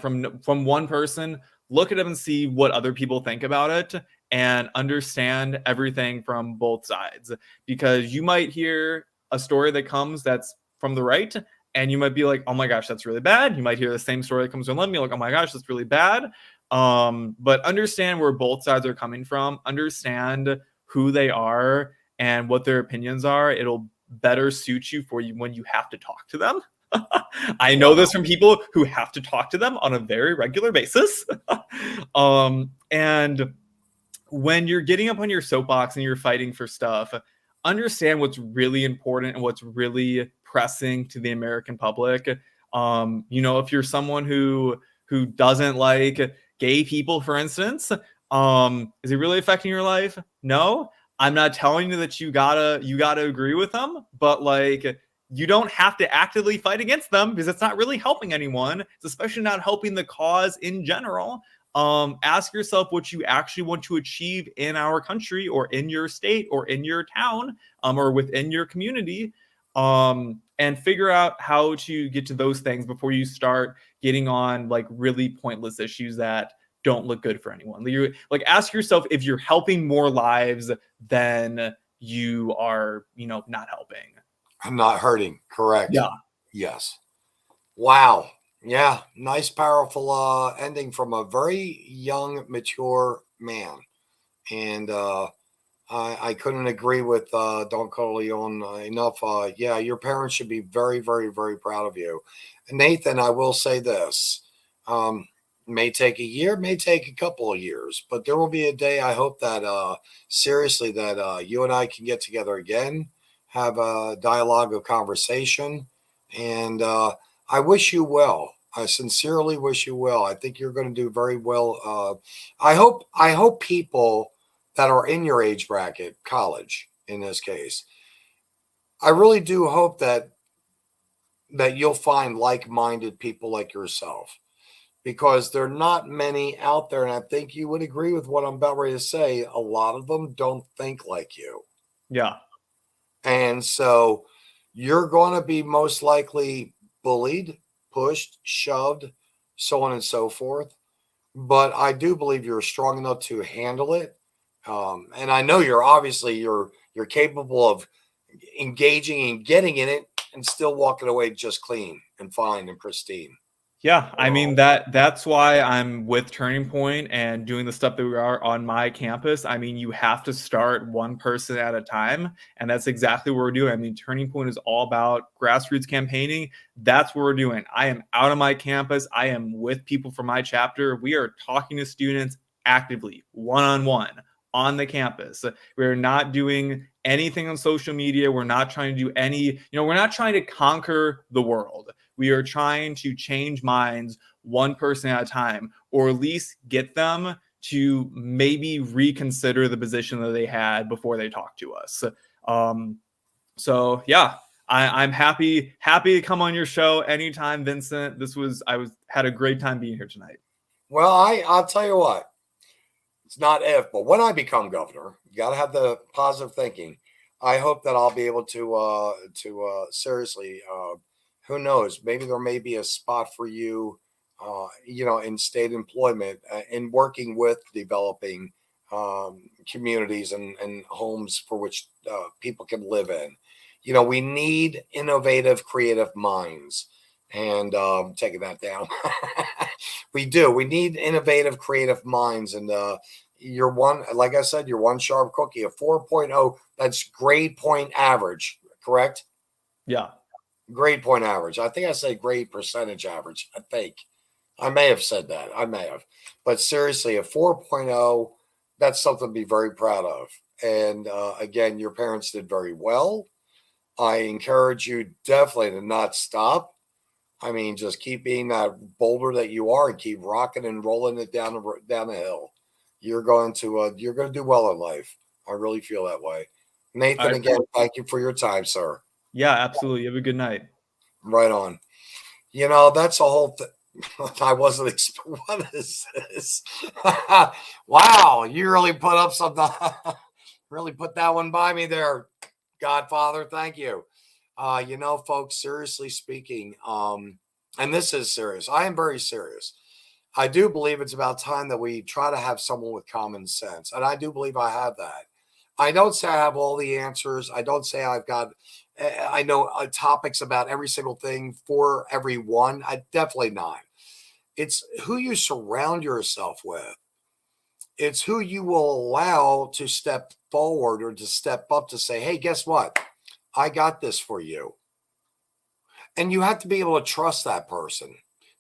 person, look at it and see what other people think about it, and understand everything from both sides, because you might hear a story that comes that's from the right and you might be like, oh my gosh, that's really bad. You might hear the same story that comes from the left and be like, oh my gosh, that's really bad. But understand where both sides are coming from, understand who they are and what their opinions are. It'll better suit you when you have to talk to them. I know this from people who have to talk to them on a very regular basis. And when you're getting up on your soapbox and you're fighting for stuff, understand what's really important and what's really pressing to the American public. If you're someone who doesn't like gay people, for instance, is it really affecting your life? No. I'm not telling you that you gotta agree with them, but you don't have to actively fight against them, because it's not really helping anyone. It's especially not helping the cause in general. Ask yourself what you actually want to achieve in our country or in your state or in your town, or within your community, and figure out how to get to those things before you start getting on really pointless issues that don't look good for anyone. Ask yourself if you're helping more lives than you are, not helping. I'm not hurting. Correct. Yeah. Yes. Wow. Yeah. Nice, powerful ending from a very young, mature man. And I couldn't agree with Don Corleone enough. Yeah, your parents should be very, very, very proud of you. And Nathan, I will say this. May take a year, may take a couple of years, but there will be a day, I hope that seriously, that you and I can get together again, have a dialogue, of conversation. And I wish you well. I sincerely wish you well. I think you're going to do very well. I hope people that are in your age bracket, college in this case, I really do hope that you'll find like-minded people like yourself, because there are not many out there, and I think you would agree with what I'm about ready to say. A lot of them don't think like you. Yeah. And so you're going to be most likely bullied, pushed, shoved, so on and so forth. But I do believe you're strong enough to handle it. And I know you're capable of engaging and getting in it and still walking away just clean and fine and pristine. Yeah, I mean that's why I'm with Turning Point and doing the stuff that we are on my campus. I mean, you have to start one person at a time, and that's exactly what we're doing. I mean, Turning Point is all about grassroots campaigning. That's what we're doing. I am out on my campus. I am with people from my chapter. We are talking to students actively, one-on-one on the campus. We're not doing anything on social media. We're not trying to do we're not trying to conquer the world. We are trying to change minds one person at a time, or at least get them to maybe reconsider the position that they had before they talked to us. So yeah, I'm happy to come on your show anytime, Vinzent. Had a great time being here tonight. Well, I'll tell you what. It's not if, but when I become governor, you got to have the positive thinking. I hope that I'll be able to seriously. Who knows? Maybe there may be a spot for you, in state employment, in working with developing communities and homes for which people can live in. We need innovative, creative minds. And taking that down, we do. We need innovative, creative minds. And you're one, like I said, you're one sharp cookie, a 4.0. That's grade point average, correct? Yeah. Grade point average. I think I said grade percentage average. I think I may have said that. I may have. But seriously, a 4.0, that's something to be very proud of. And again, your parents did very well. I encourage you definitely to not stop. I mean, just keep being that boulder that you are and keep rocking and rolling it down the hill. You're going to do well in life. I really feel that way. Nathan, again, thank you for your time, sir. Yeah, absolutely. You have a good night. Right on. That's a whole thing. I wasn't. What is this? Wow, you really put up something. Really put that one by me there, Godfather. Thank you. Folks, seriously speaking, and this is serious. I am very serious. I do believe it's about time that we try to have someone with common sense. And I do believe I have that. I don't say I have all the answers. I don't say I know topics about every single thing for everyone. I definitely not. It's who you surround yourself with. It's who you will allow to step forward or to step up to say, hey, guess what? I got this for you. And you have to be able to trust that person,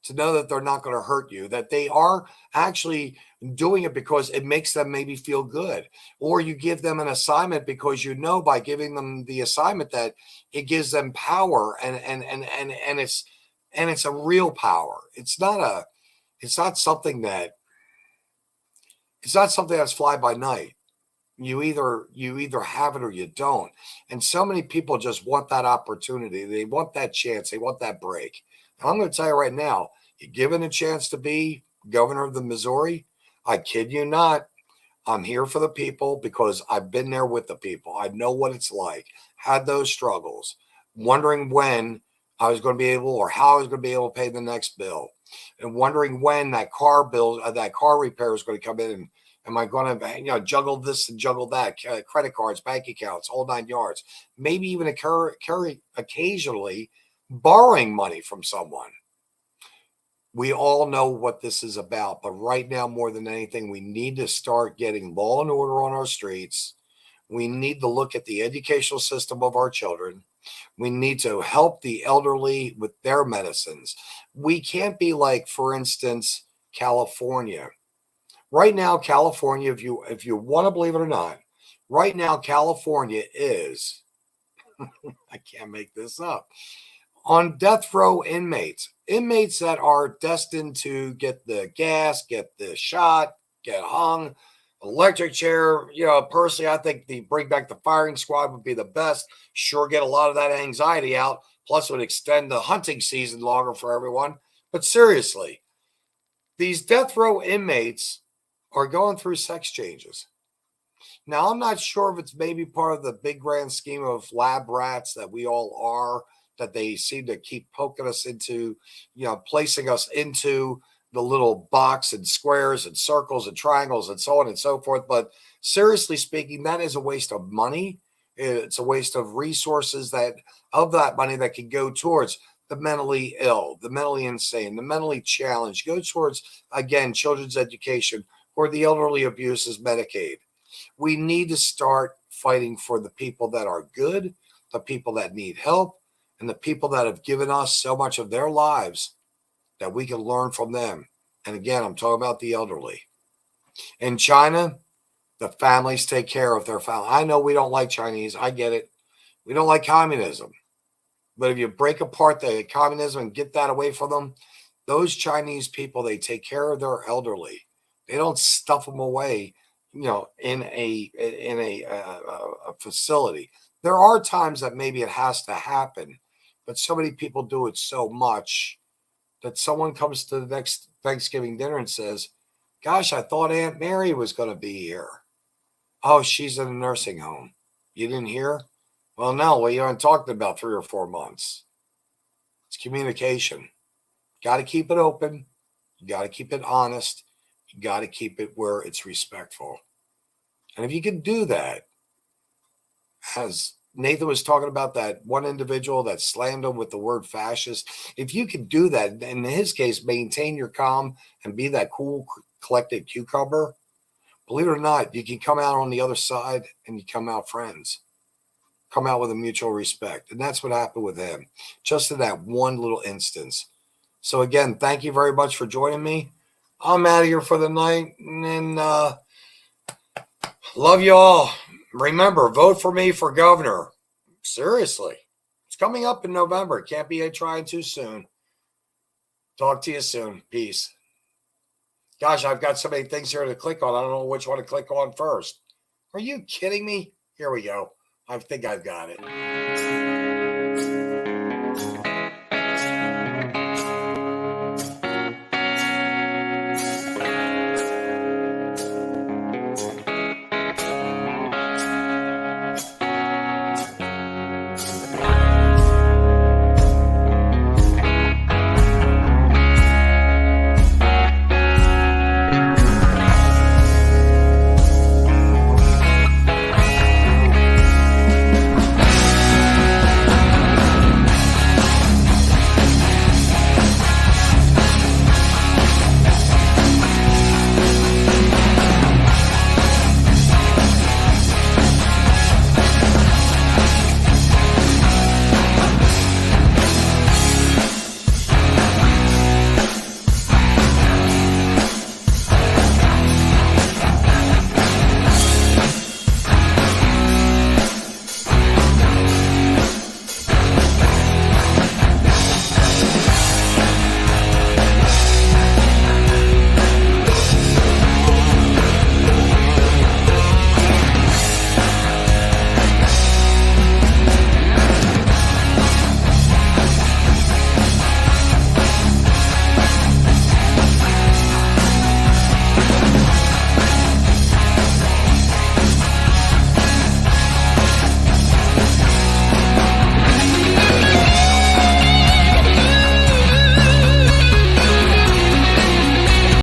to know that they're not going to hurt you, that they are actually doing it because it makes them maybe feel good. Or you give them an assignment because by giving them the assignment that it gives them power and it's a real power. It's not something that's fly by night. You either have it or you don't. And so many people just want that opportunity. They want that chance. They want that break. And I'm going to tell you right now, you're given a chance to be governor of the Missouri. I kid you not. I'm here for the people because I've been there with the people. I know what it's like. Had those struggles, wondering when I was going to be able or how I was going to be able to pay the next bill, and wondering when that car bill, that car repair is going to come in. And am I going to, juggle this and juggle that? Credit cards, bank accounts, all 9 yards. Maybe even occasionally borrowing money from someone. We all know what this is about, but right now, more than anything, we need to start getting law and order on our streets. We need to look at the educational system of our children. We need to help the elderly with their medicines. We can't be like, for instance, California. Right now, California, if you want to believe it or not, right now, California is, I can't make this up, on death row inmates, inmates that are destined to get the gas, get the shot, get hung, electric chair. Personally, I think the bring back the firing squad would be the best. Sure, get a lot of that anxiety out. Plus, would extend the hunting season longer for everyone. But seriously, these death row inmates are going through sex changes. Now, I'm not sure if it's maybe part of the big grand scheme of lab rats that we all are, that they seem to keep poking us into, placing us into the little box and squares and circles and triangles and so on and so forth. But seriously speaking, that is a waste of money. It's a waste of resources that money that can go towards the mentally ill, the mentally insane, the mentally challenged, go towards, again, children's education or the elderly abuses, Medicaid. We need to start fighting for the people that are good, the people that need help, and the people that have given us so much of their lives that we can learn from them. And again, I'm talking about the elderly. In China, the families take care of their family. I know we don't like Chinese. I get it. We don't like communism. But if you break apart the communism and get that away from them, those Chinese people, they take care of their elderly. They don't stuff them away, in a facility. There are times that maybe it has to happen, but so many people do it so much that someone comes to the next Thanksgiving dinner and says, gosh, I thought Aunt Mary was going to be here. Oh, she's in a nursing home. You didn't hear? Well, no, you haven't talked about 3 or 4 months. It's communication. Got to keep it open. You got to keep it honest. You got to keep it where it's respectful. And if you can do that, as Nathan was talking about that one individual that slammed him with the word fascist, if you can do that, in his case, maintain your calm and be that cool, collected cucumber, believe it or not, you can come out on the other side and you come out friends. Come out with a mutual respect. And that's what happened with him, just in that one little instance. So again, thank you very much for joining me. I'm out of here for the night, and love you all. Remember, vote for me for governor. Seriously. It's coming up in November. Can't be trying too soon. Talk to you soon. Peace. Gosh, I've got so many things here to click on. I don't know which one to click on first. Are you kidding me? Here we go. I think I've got it.